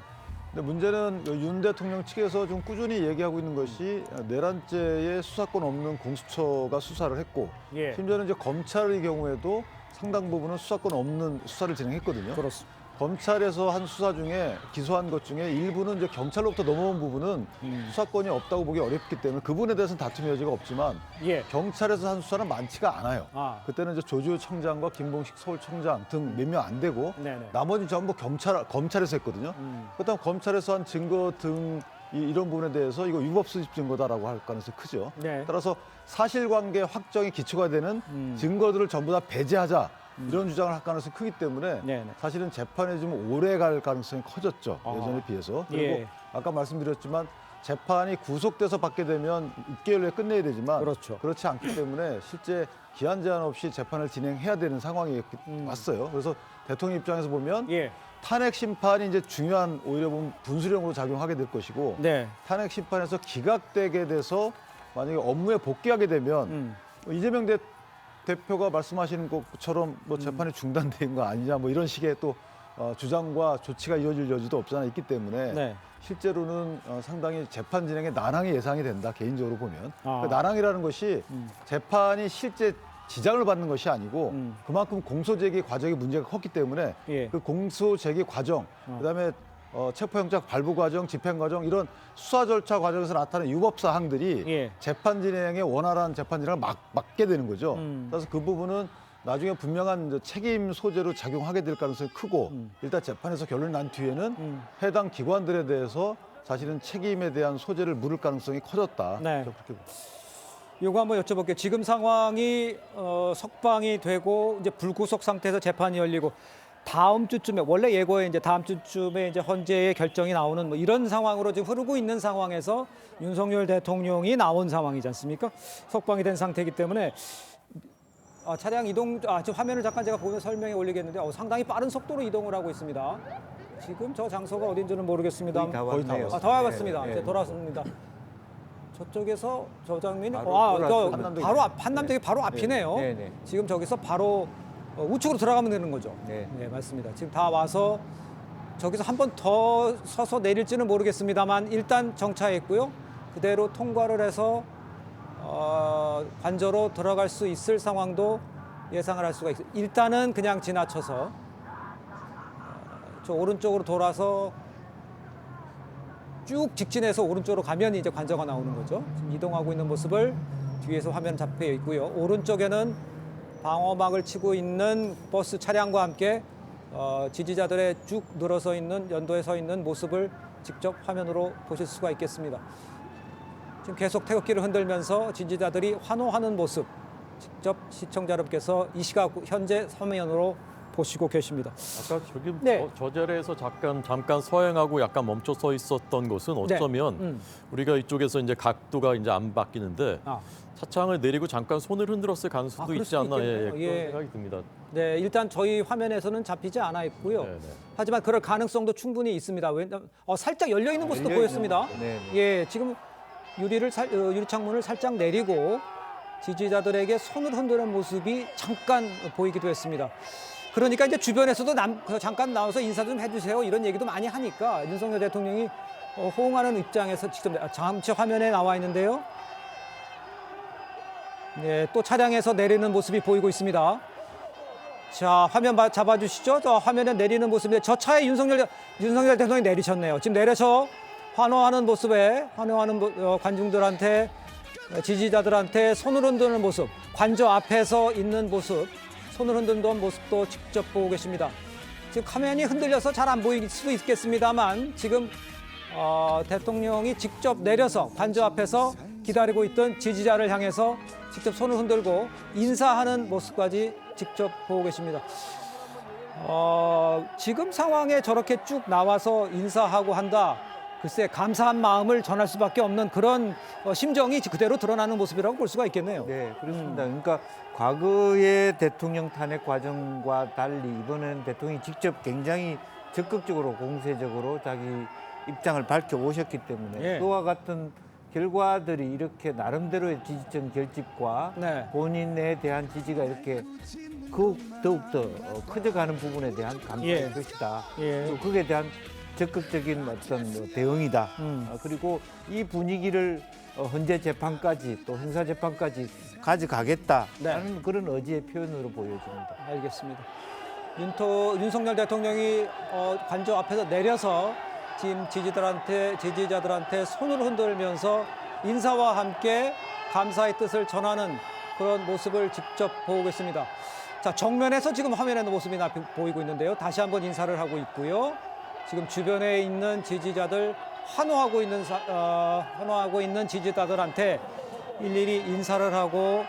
근데 문제는 윤 대통령 측에서 좀 꾸준히 얘기하고 있는 것이 내란죄에 수사권 없는 공수처가 수사를 했고 예. 심지어는 이제 검찰의 경우에도 상당 부분은 수사권 없는 수사를 진행했거든요. 그렇습니다. 검찰에서 한 수사 중에 기소한 것 중에 일부는 이제 경찰로부터 넘어온 부분은 수사권이 없다고 보기 어렵기 때문에 그 부분에 대해서는 다툼의 여지가 없지만 예. 경찰에서 한 수사는 많지가 않아요. 그때는 이제 조지호 청장과 김봉식 서울청장 등 몇 명 안 되고 네네. 나머지 전부 검찰에서 했거든요. 그렇다면 검찰에서 한 증거 등 이런 부분에 대해서 이거 위법 수집 증거다라고 할 가능성이 크죠. 네. 따라서 사실관계 확정이 기초가 되는 증거들을 전부 다 배제하자. 이런 주장을 할 가능성이 크기 때문에 네네. 사실은 재판에 좀 오래 갈 가능성이 커졌죠. 예전에 비해서. 그리고 예. 아까 말씀드렸지만 재판이 구속돼서 받게 되면 6개월 내에 끝내야 되지만 그렇죠. 그렇지 않기 때문에 실제 기한 제한 없이 재판을 진행해야 되는 상황이 왔어요. 그래서 대통령 입장에서 보면 예. 탄핵 심판이 이제 중요한 오히려 보면 분수령으로 작용하게 될 것이고 네. 탄핵 심판에서 기각되게 돼서 만약에 업무에 복귀하게 되면 이재명 대표가 말씀하시는 것처럼 뭐 재판이 중단된 거 아니냐 뭐 이런 식의 또 주장과 조치가 이어질 여지도 없잖아 있기 때문에 네. 실제로는 상당히 재판 진행에 난항이 예상이 된다 개인적으로 보면 아. 그 난항이라는 것이 재판이 실제 지장을 받는 것이 아니고 그만큼 공소제기 과정에 문제가 컸기 때문에 예. 그 공소제기 과정 그다음에 체포영장 발부 과정, 집행 과정 이런 수사 절차 과정에서 나타나는 유법 사항들이 예. 재판 진행에 원활한 재판 진행을 막게 되는 거죠. 그래서 그 부분은 나중에 분명한 이제 책임 소재로 작용하게 될 가능성이 크고 일단 재판에서 결론이 난 뒤에는 해당 기관들에 대해서 사실은 책임에 대한 소재를 물을 가능성이 커졌다. 네. 그렇게 봅니다. 요거 한번 여쭤볼게요. 지금 상황이 석방이 되고 이제 불구속 상태에서 재판이 열리고 다음 주쯤에 원래 예고에 이제 다음 주쯤에 이제 헌재의 결정이 나오는 뭐 이런 상황으로 지금 흐르고 있는 상황에서 윤석열 대통령이 나온 상황이지 않습니까? 석방이 된 상태이기 때문에 차량 이동 지금 화면을 잠깐 제가 보면 설명에 올리겠는데 상당히 빠른 속도로 이동을 하고 있습니다. 지금 저 장소가 어딘지는 모르겠습니다. 거의 다 거의 다 왔네요. 다 와봤습니다. 네, 이제 네. 돌아왔습니다. 저쪽에서 저 장면이 바로 한남동이 바로 앞 한남동이 바로 앞이네요. 네, 네. 지금 저기서 바로 우측으로 들어가면 되는 거죠. 네. 네, 맞습니다. 지금 다 와서 저기서 한 번 더 서서 내릴지는 모르겠습니다만 일단 정차했고요. 그대로 통과를 해서 관저로 들어갈 수 있을 상황도 예상을 할 수가 있어요. 일단은 그냥 지나쳐서 저 오른쪽으로 돌아서 쭉 직진해서 오른쪽으로 가면 이제 관저가 나오는 거죠. 지금 이동하고 있는 모습을 뒤에서 화면 잡혀 있고요. 오른쪽에는 방어막을 치고 있는 버스 차량과 함께 지지자들의 쭉 늘어서 있는 연도에 서 있는 모습을 직접 화면으로 보실 수가 있겠습니다. 지금 계속 태극기를 흔들면서 지지자들이 환호하는 모습 직접 시청자 여러분께서 이 시각 현재 화면으로 보시고 계십니다. 아까 저기 네. 저 자리에서 잠깐 서행하고 약간 멈춰 서 있었던 것은 어쩌면 우리가 이쪽에서 이제 각도가 이제 안 바뀌는데 차창을 내리고 잠깐 손을 흔들었을 가능성도 그럴 있지 수도 않나 있겠네요. 그런 예. 생각이 듭니다. 네, 일단 저희 화면에서는 잡히지 않아 있고요. 네, 네. 하지만 그럴 가능성도 충분히 있습니다. 왜냐면 살짝 열려 있는 모습도 열려 있는 보였습니다. 거. 네, 네. 예, 지금 유리 창문을 살짝 내리고 지지자들에게 손을 흔드는 모습이 잠깐 보이기도 했습니다. 그러니까 이제 주변에서도 잠깐 나와서 인사 좀 해주세요 이런 얘기도 많이 하니까 윤석열 대통령이 호응하는 입장에서 직접 잠시 화면에 나와 있는데요. 네, 또 차량에서 내리는 모습이 보이고 있습니다. 자, 화면 잡아주시죠. 저 화면에 내리는 모습인데 저 차에 윤석열 대통령이 내리셨네요. 지금 내려서 환호하는 모습에 관중들한테 지지자들한테 손을 흔드는 모습, 관저 앞에서 있는 모습, 손을 흔드는 모습도 직접 보고 계십니다. 지금 화면이 흔들려서 잘 안 보일 수도 있겠습니다만 지금 대통령이 직접 내려서 관저 앞에서 기다리고 있던 지지자를 향해서 직접 손을 흔들고 인사하는 모습까지 직접 보고 계십니다. 지금 상황에 저렇게 쭉 나와서 인사하고 한다. 글쎄 감사한 마음을 전할 수밖에 없는 그런 심정이 그대로 드러나는 모습이라고 볼 수가 있겠네요. 네, 그렇습니다. 그러니까 과거의 대통령 탄핵 과정과 달리 이번엔 대통령이 직접 굉장히 적극적으로 공세적으로 자기 입장을 밝혀 오셨기 때문에 예. 그와 같은 결과들이 이렇게 나름대로의 지지층 결집과 네. 본인에 대한 지지가 이렇게 더욱더 커져가는 부분에 대한 감사일 예. 것이다. 예. 또 그에 대한 적극적인 어떤 대응이다. 그리고 이 분위기를 헌재 재판까지 또 형사 재판까지 가져가겠다라는 네. 그런 의지의 표현으로 보여집니다. 알겠습니다. 윤석열 대통령이 관저 앞에서 내려서 지금 지지자들한테 손을 흔들면서 인사와 함께 감사의 뜻을 전하는 그런 모습을 직접 보고 계십니다. 자, 정면에서 지금 화면에 있는 모습이 보이고 있는데요. 다시 한번 인사를 하고 있고요. 지금 주변에 있는 지지자들 환호하고 있는 지지자들한테 일일이 인사를 하고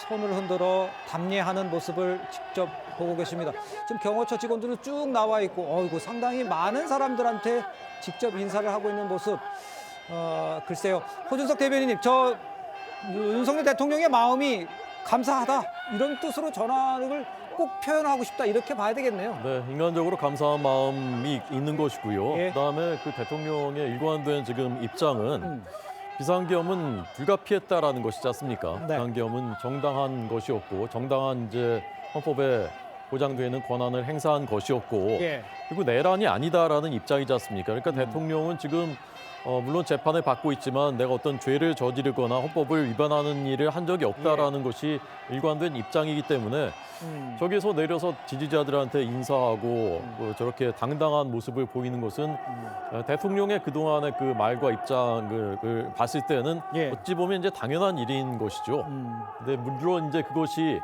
손을 흔들어 답례하는 모습을 직접 보고 계십니다. 지금 경호처 직원들은 쭉 나와 있고, 상당히 많은 사람들한테 직접 인사를 하고 있는 모습. 글쎄요. 호준석 대변인님, 저 윤석열 대통령의 마음이 감사하다 이런 뜻으로 전화를 꼭 표현하고 싶다 이렇게 봐야 되겠네요. 네, 인간적으로 감사한 마음이 있는 것이고요. 예. 그다음에 그 대통령의 일관된 지금 입장은 비상계엄은 불가피했다라는 것이지 않습니까? 네. 비상계엄은 정당한 것이었고 정당한 이제 헌법에 보장되어 있는 권한을 행사한 것이었고 예. 그리고 내란이 아니다라는 입장이지 않습니까? 그러니까 대통령은 지금 물론 재판을 받고 있지만 내가 어떤 죄를 저지르거나 헌법을 위반하는 일을 한 적이 없다라는 것이 일관된 입장이기 때문에 저기서 내려서 지지자들한테 인사하고 저렇게 당당한 모습을 보이는 것은 대통령의 그동안의 그 말과 입장을 봤을 때는 예. 어찌 보면 이제 당연한 일인 것이죠. 근데 물론 이제 그것이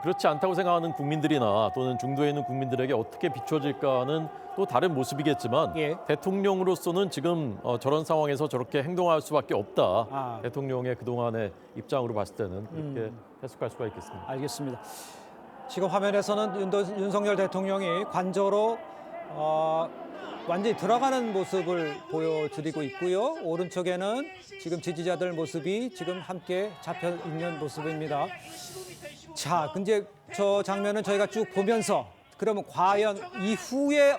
그렇지 않다고 생각하는 국민들이나 또는 중도에 있는 국민들에게 어떻게 비춰질까는 또 다른 모습이겠지만 예. 대통령으로서는 지금 저런 상황에서 저렇게 행동할 수밖에 없다. 아. 대통령의 그동안의 입장으로 봤을 때는 그렇게 해석할 수가 있겠습니다. 알겠습니다. 지금 화면에서는 윤석열 대통령이 관저로 완전히 들어가는 모습을 보여드리고 있고요. 오른쪽에는 지금 지지자들 모습이 지금 함께 잡혀 있는 모습입니다. 자, 근데 저 장면은 저희가 쭉 보면서 그러면 과연 이후에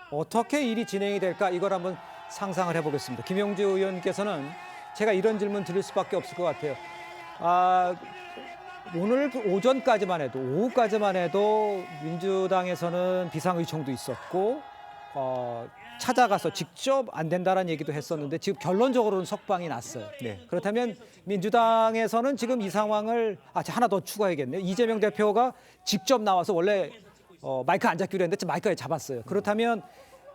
어떻게 일이 진행이 될까 이걸 한번 상상을 해보겠습니다. 김용주 의원께서는 제가 이런 질문 드릴 수밖에 없을 것 같아요. 오늘 오전까지만 해도 오후까지만 해도 민주당에서는 비상의총도 있었고 찾아가서 직접 안 된다라는 얘기도 했었는데 지금 결론적으로는 석방이 났어요. 네. 그렇다면 민주당에서는 지금 이 상황을 하나 더 추가해야겠네요. 이재명 대표가 직접 나와서 원래 마이크 안 잡기로 했는데 마이크에 잡았어요. 그렇다면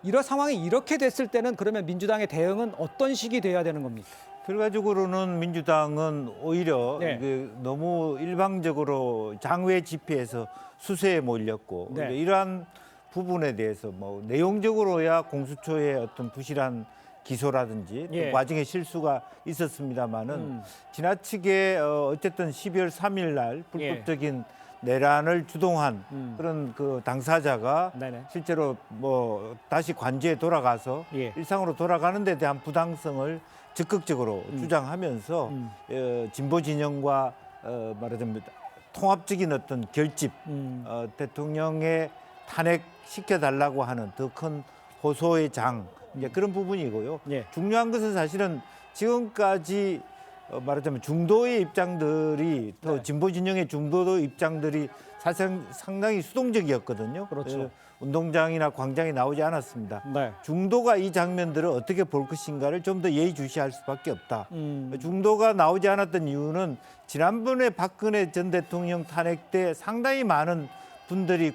이런 상황이 이렇게 됐을 때는 그러면 민주당의 대응은 어떤 식이 돼야 되는 겁니까? 결과적으로는 민주당은 오히려 네. 이게 너무 일방적으로 장외 집회에서 수세에 몰렸고 네. 이제 이러한 부분에 대해서 뭐 내용적으로야 공수처의 어떤 부실한 기소라든지 예. 또 과정에 실수가 있었습니다마는 지나치게 어쨌든 12월 3일 날 불법적인 내란을 주동한 그런 그 당사자가 네네. 실제로 뭐 다시 관제에 돌아가서 예. 일상으로 돌아가는 데 대한 부당성을 적극적으로 주장하면서 진보 진영과 말하자면 통합적인 어떤 결집, 대통령의 탄핵시켜달라고 하는 더 큰 호소의 장 이제 그런 부분이고요. 예. 중요한 것은 사실은 지금까지 말하자면 중도의 입장들이 더 네. 진보 진영의 중도 입장들이 사실 상당히 수동적이었거든요. 그렇죠. 운동장이나 광장에 나오지 않았습니다. 네. 중도가 이 장면들을 어떻게 볼 것인가를 좀 더 예의주시할 수밖에 없다. 음. 중도가 나오지 않았던 이유는 지난번에 박근혜 전 대통령 탄핵 때 상당히 많은 분들이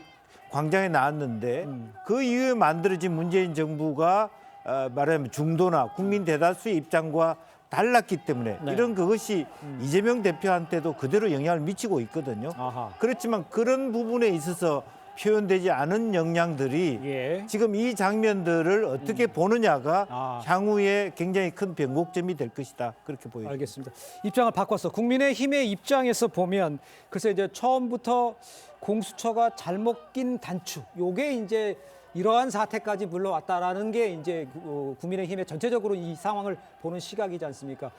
광장에 나왔는데 그 이후에 만들어진 문재인 정부가 말하자면 중도나 국민 대다수의 입장과 달랐기 때문에 네. 이런 그것이 이재명 대표한테도 그대로 영향을 미치고 있거든요. 아하. 그렇지만 그런 부분에 있어서 표현되지 않은 역량들이 예. 지금 이 장면들을 어떻게 보느냐가 향후에 굉장히 큰 변곡점이 될 것이다. 그렇게 보여요. 알겠습니다. 입장을 바꿨어. 국민의힘의 입장에서 보면 글쎄 이제 처음부터 공수처가 잘못 낀 단추. 요게 이제 이러한 사태까지 물러왔다라는 게 이제 국민의힘의 전체적으로 이 상황을 보는 시각이지 않습니까?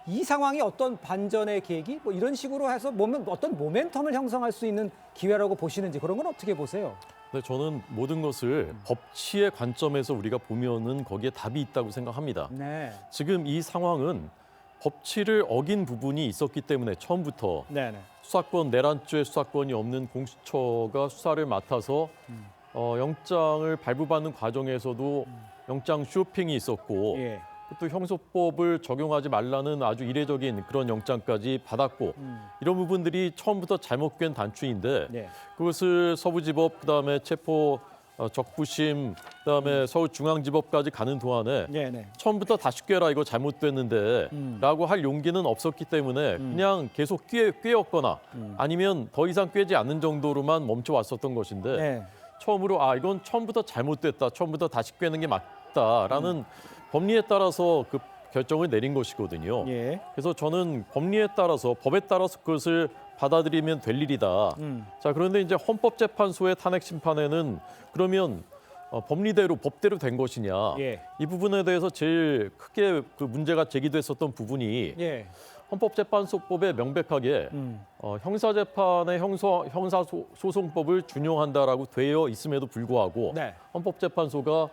이 상황이 어떤 반전의 계기 뭐 이런 식으로 해서 어떤 모멘텀을 형성할 수 있는 기회라고 보시는지 그런 건 어떻게 보세요? 네, 저는 모든 것을 법치의 관점에서 우리가 보면은 거기에 답이 있다고 생각합니다. 네. 지금 이 상황은 법치를 어긴 부분이 있었기 때문에 처음부터 네네. 수사권 내란죄 수사권이 없는 공수처가 수사를 맡아서 영장을 발부받는 과정에서도 영장 쇼핑이 있었고 예. 또 형소법을 적용하지 말라는 아주 이례적인 그런 영장까지 받았고 이런 부분들이 처음부터 잘못 깬 단추인데 네. 그것을 서부지법 그다음에 체포 적부심 그다음에 서울중앙지법까지 가는 동안에 네네. 처음부터 다시 꿰라 이거 잘못됐는데 라고 할 용기는 없었기 때문에 그냥 계속 꿰었거나 아니면 더 이상 꿰지 않는 정도로만 멈춰왔었던 것인데 네. 처음으로 이건 처음부터 잘못됐다. 처음부터 다시 꿰는 게 맞다라는 법리에 따라서 그 결정을 내린 것이거든요. 예. 그래서 저는 법리에 따라서 법에 따라서 그것을 받아들이면 될 일이다. 자, 그런데 이제 헌법재판소의 탄핵 심판에는 그러면 법리대로 법대로 된 것이냐 예. 이 부분에 대해서 제일 크게 그 문제가 제기됐었던 부분이 예. 헌법재판소법에 명백하게 형사재판의 형사소송법을 준용한다라고 되어 있음에도 불구하고 네. 헌법재판소가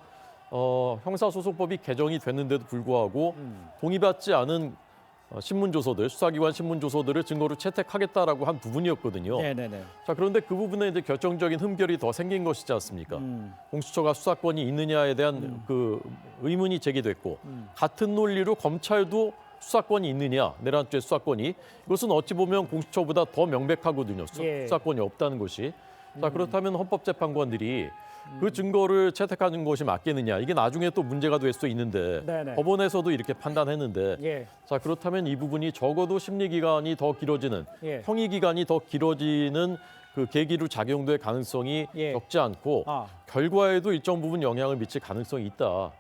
형사소송법이 개정이 됐는데도 불구하고 동의받지 않은 신문조서들, 수사기관 신문조서들을 증거로 채택하겠다라고 한 부분이었거든요. 네네네. 자, 그런데 그 부분에 이제 결정적인 흠결이 더 생긴 것이지 않습니까? 공수처가 수사권이 있느냐에 대한 그 의문이 제기됐고 같은 논리로 검찰도 수사권이 있느냐, 내란죄 수사권이 이것은 어찌 보면 공수처보다 더 명백하거든요. 예. 수사권이 없다는 것이. 자, 그렇다면 헌법재판관들이 그 증거를 채택하는 것이 맞겠느냐. 이게 나중에 또 문제가 될 수 있는데 네네. 법원에서도 이렇게 판단했는데 예. 자, 그렇다면 이 부분이 적어도 심리기간이 더 길어지는 예. 형의기간이 더 길어지는 그 계기로 작용될 가능성이 예. 적지 않고 아. 결과에도 일정 부분 영향을 미칠 가능성이 있다.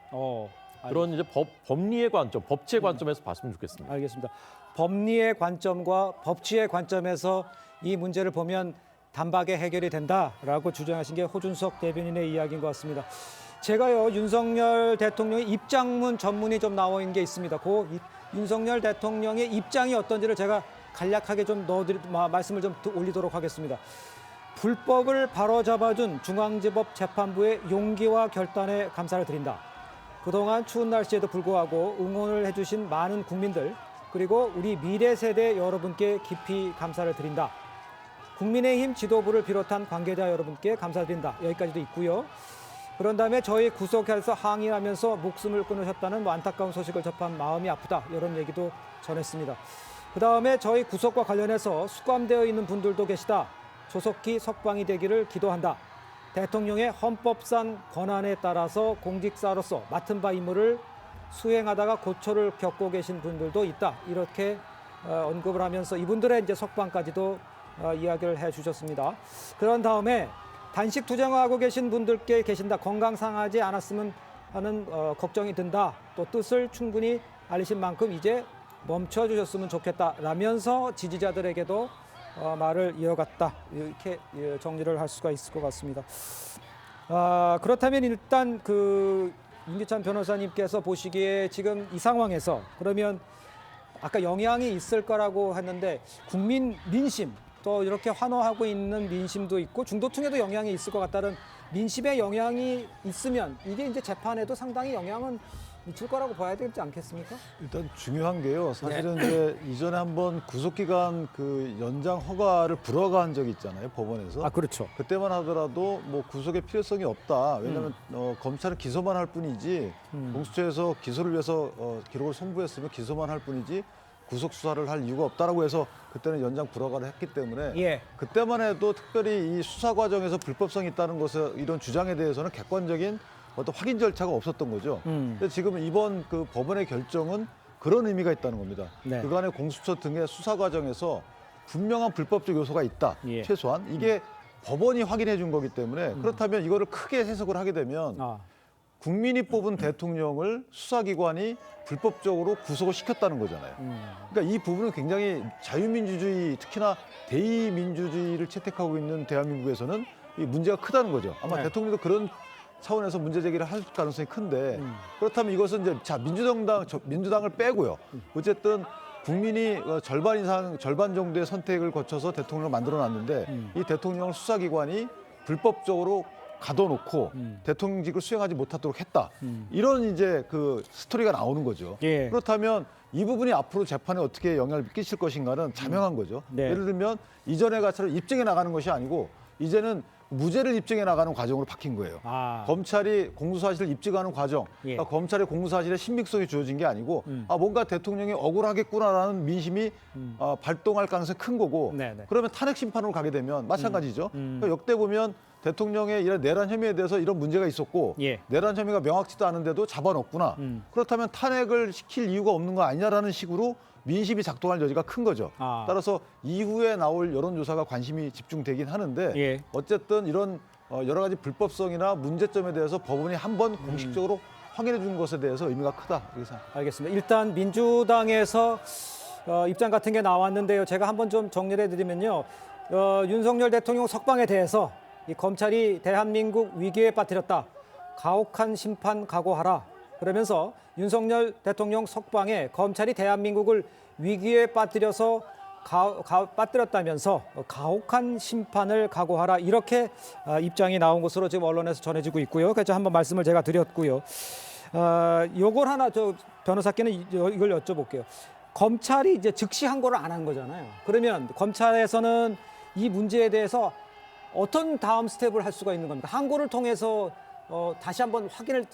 그런 이제 법리의 관점, 법치의 관점에서 봤으면 좋겠습니다. 알겠습니다. 법리의 관점과 법치의 관점에서 이 문제를 보면 단박에 해결이 된다라고 주장하신 게 호준석 대변인의 이야기인 것 같습니다. 제가요 윤석열 대통령의 입장문 전문이 좀 나와 있는 게 있습니다. 윤석열 대통령의 입장이 어떤지를 제가 간략하게 좀 말씀을 좀 올리도록 하겠습니다. 불법을 바로잡아준 중앙지법 재판부의 용기와 결단에 감사를 드린다. 그동안 추운 날씨에도 불구하고 응원을 해주신 많은 국민들 그리고 우리 미래 세대 여러분께 깊이 감사를 드린다. 국민의힘 지도부를 비롯한 관계자 여러분께 감사드린다. 여기까지도 있고요. 그런 다음에 저희 구속해서 항의하면서 목숨을 끊으셨다는 안타까운 소식을 접한 마음이 아프다. 이런 얘기도 전했습니다. 그 다음에 저희 구속과 관련해서 수감되어 있는 분들도 계시다. 조속히 석방이 되기를 기도한다. 대통령의 헌법상 권한에 따라서 공직자로서 맡은 바 임무를 수행하다가 고초를 겪고 계신 분들도 있다. 이렇게 언급을 하면서 이분들의 이제 석방까지도 이야기를 해주셨습니다. 그런 다음에 단식 투쟁하고 계신 분들께 계신다. 건강 상하지 않았으면 하는 걱정이 든다. 또 뜻을 충분히 알리신 만큼 이제 멈춰주셨으면 좋겠다라면서 지지자들에게도 말을 이어갔다. 이렇게 정리를 할 수가 있을 것 같습니다. 그렇다면 일단 그 임기찬 변호사님께서 보시기에 지금 이 상황에서 그러면 아까 영향이 있을 거라고 했는데 국민 민심 또 이렇게 환호하고 있는 민심도 있고 중도층에도 영향이 있을 것 같다는 민심에 영향이 있으면 이게 이제 재판에도 상당히 영향은 미칠 거라고 봐야 되지 않겠습니까? 일단 중요한 게요. 사실은 이제 이전에 한번 구속기간 그 연장 허가를 불허한 적이 있잖아요. 법원에서. 그렇죠. 그때만 하더라도 뭐 구속의 필요성이 없다. 왜냐하면 검찰은 기소만 할 뿐이지 공수처에서 기소를 위해서 기록을 송부했으면 기소만 할 뿐이지 구속 수사를 할 이유가 없다라고 해서 그때는 연장 불허가를 했기 때문에 예. 그때만 해도 특별히 이 수사 과정에서 불법성이 있다는 것을 이런 주장에 대해서는 객관적인 어떤 확인 절차가 없었던 거죠. 근데 지금 이번 그 법원의 결정은 그런 의미가 있다는 겁니다. 네. 그간의 공수처 등의 수사 과정에서 분명한 불법적 요소가 있다. 예. 최소한 이게 법원이 확인해 준 거기 때문에 그렇다면 이거를 크게 해석을 하게 되면 국민이 뽑은 대통령을 수사기관이 불법적으로 구속을 시켰다는 거잖아요. 그러니까 이 부분은 굉장히 자유민주주의, 특히나 대의민주주의를 채택하고 있는 대한민국에서는 이 문제가 크다는 거죠. 아마 네. 대통령도 그런 차원에서 문제 제기를 할 가능성이 큰데 그렇다면 이것은 이제 민주당을 빼고요. 어쨌든 국민이 절반 이상, 절반 정도의 선택을 거쳐서 대통령을 만들어놨는데 이 대통령을 수사기관이 불법적으로 가둬놓고 대통령직을 수행하지 못하도록 했다. 이런 이제 그 스토리가 나오는 거죠. 예. 그렇다면 이 부분이 앞으로 재판에 어떻게 영향을 끼칠 것인가는 자명한 거죠. 네. 예를 들면 이전의 것처럼 입증해 나가는 것이 아니고 이제는 무죄를 입증해 나가는 과정으로 바뀐 거예요. 검찰이 공소사실을 입증하는 과정, 예. 그러니까 검찰의 공소사실에 신빙성이 주어진 게 아니고 뭔가 대통령이 억울하겠구나라는 민심이 발동할 가능성이 큰 거고 네네. 그러면 탄핵 심판으로 가게 되면 마찬가지죠. 그러니까 역대 보면 대통령의 이런 내란 혐의에 대해서 이런 문제가 있었고 예. 내란 혐의가 명확지도 않은데도 잡아놓구나. 그렇다면 탄핵을 시킬 이유가 없는 거 아니냐라는 식으로 민심이 작동할 여지가 큰 거죠. 따라서 이후에 나올 여론조사가 관심이 집중되긴 하는데 예. 어쨌든 이런 여러 가지 불법성이나 문제점에 대해서 법원이 한번 공식적으로 확인해 준 것에 대해서 의미가 크다. 이렇게 생각합니다. 알겠습니다. 일단 민주당에서 입장 같은 게 나왔는데요. 제가 한번 좀 정리를 해드리면요. 윤석열 대통령 석방에 대해서 이 검찰이 대한민국 위기에 빠뜨렸다. 가혹한 심판 각오하라. 그러면서 윤석열 대통령 석방에 검찰이 대한민국을 위기에 빠뜨려서 빠뜨렸다면서 가혹한 심판을 각오하라 이렇게 입장이 나온 것으로 지금 언론에서 전해지고 있고요. 그래서 한번 말씀을 제가 드렸고요. 요걸 하나 저 변호사께는 이걸 여쭤볼게요. 검찰이 이제 즉시 항고를 안 한 거잖아요. 그러면 검찰에서는 이 문제에 대해서 어떤 다음 스텝을 할 수가 있는 겁니까? 항고를 통해서 다시 한번 확인을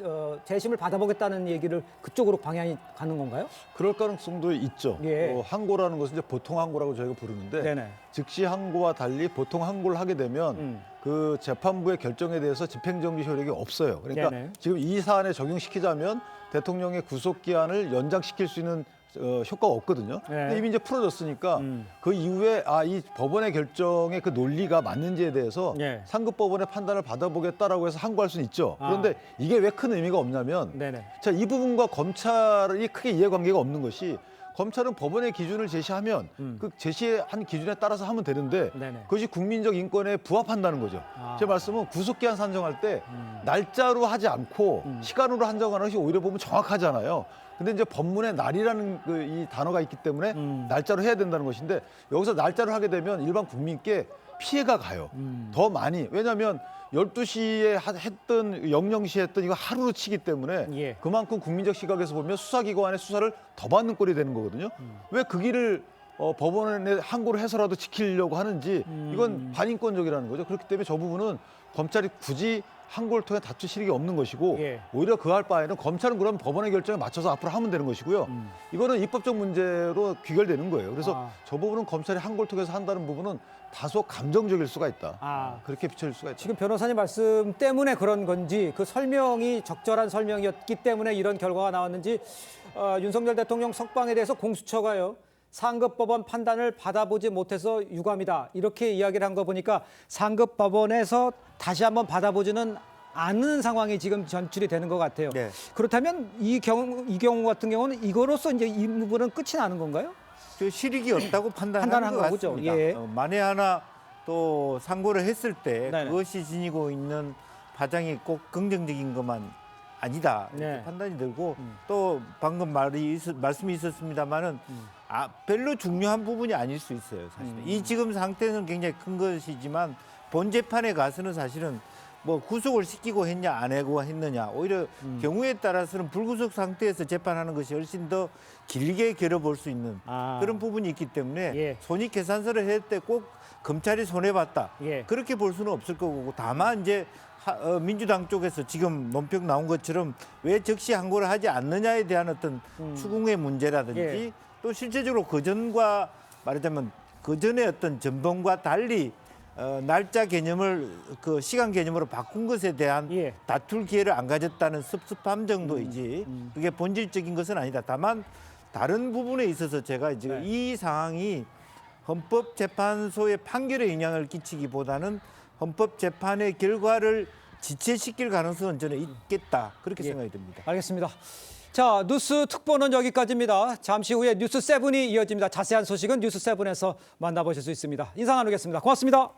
재심을 받아보겠다는 얘기를 그쪽으로 방향이 가는 건가요? 그럴 가능성도 있죠. 예. 항고라는 것은 이제 보통 항고라고 저희가 부르는데 네네. 즉시 항고와 달리 보통 항고를 하게 되면 그 재판부의 결정에 대해서 집행정지 효력이 없어요. 그러니까 네네. 지금 이 사안에 적용시키자면 대통령의 구속기한을 연장시킬 수 있는 효과가 없거든요. 네. 근데 이미 이제 풀어졌으니까 그 이후에 이 법원의 결정의 그 논리가 맞는지에 대해서 네. 상급 법원의 판단을 받아보겠다라고 해서 항고할 수는 있죠. 그런데 이게 왜 큰 의미가 없냐면 네네. 자, 이 부분과 검찰이 크게 이해관계가 없는 것이 검찰은 법원의 기준을 제시하면 그 제시한 기준에 따라서 하면 되는데 네네. 그것이 국민적 인권에 부합한다는 거죠. 제 말씀은 구속기한 산정할 때 날짜로 하지 않고 시간으로 한정하는 것이 오히려 보면 정확하잖아요. 근데 이제 법문에 날이라는 이 단어가 있기 때문에 날짜로 해야 된다는 것인데 여기서 날짜로 하게 되면 일반 국민께 피해가 가요. 더 많이. 왜냐하면 12시에 했던 00시에 했던 이거 하루로 치기 때문에 예. 그만큼 국민적 시각에서 보면 수사기관의 수사를 더 받는 꼴이 되는 거거든요. 왜 그 길을 법원에 항고를 해서라도 지키려고 하는지 이건 반인권적이라는 거죠. 그렇기 때문에 저 부분은 검찰이 굳이 항고를 통해 다툴 실익이 없는 것이고 예. 오히려 그 할 바에는 검찰은 그럼 법원의 결정에 맞춰서 앞으로 하면 되는 것이고요. 이거는 입법적 문제로 귀결되는 거예요. 그래서 저 부분은 검찰이 항고를 통해서 한다는 부분은 다소 감정적일 수가 있다. 그렇게 비춰질 수가 있다. 지금 변호사님 말씀 때문에 그런 건지 그 설명이 적절한 설명이었기 때문에 이런 결과가 나왔는지 윤석열 대통령 석방에 대해서 공수처가요. 상급 법원 판단을 받아보지 못해서 유감이다. 이렇게 이야기를 한 거 보니까 상급 법원에서 다시 한번 받아보지는 않는 상황이 지금 전출이 되는 것 같아요. 네. 그렇다면 이 경우 같은 경우는 이거로서 이제 이 부분은 끝이 나는 건가요? 저 실익이 없다고 판단한 판단한 것 거죠. 같습니다. 예. 만에 하나 또 상고를 했을 때 네네. 그것이 지니고 있는 파장이 꼭 긍정적인 것만 아니다 이렇게 네. 판단이 들고 또 방금 말씀이 있었습니다만은 별로 중요한 부분이 아닐 수 있어요. 사실은 이 지금 상태는 굉장히 큰 것이지만 본 재판에 가서는 사실은 뭐 구속을 시키고 했냐 안 하고 했느냐 오히려 경우에 따라서는 불구속 상태에서 재판하는 것이 훨씬 더 길게 겨뤄볼 수 있는 그런 부분이 있기 때문에 예. 손익계산서를 할 때 꼭 검찰이 손해봤다 예. 그렇게 볼 수는 없을 거고 다만 이제 민주당 쪽에서 지금 논평 나온 것처럼 왜 즉시 항고를 하지 않느냐에 대한 어떤 추궁의 문제라든지 예. 또 실제적으로 그전과 말하자면 그전의 어떤 전범과 달리 날짜 개념을 그 시간 개념으로 바꾼 것에 대한 예. 다툴 기회를 안 가졌다는 섭섭함 정도이지 그게 본질적인 것은 아니다. 다만 다른 부분에 있어서 제가 이제 네. 이 상황이 헌법재판소의 판결에 영향을 끼치기보다는 헌법재판의 결과를 지체시킬 가능성은 저는 있겠다. 그렇게 예. 생각이 듭니다. 알겠습니다. 자, 뉴스 특보는 여기까지입니다. 잠시 후에 뉴스 7이 이어집니다. 자세한 소식은 뉴스 7에서 만나보실 수 있습니다. 인사 나누겠습니다. 고맙습니다.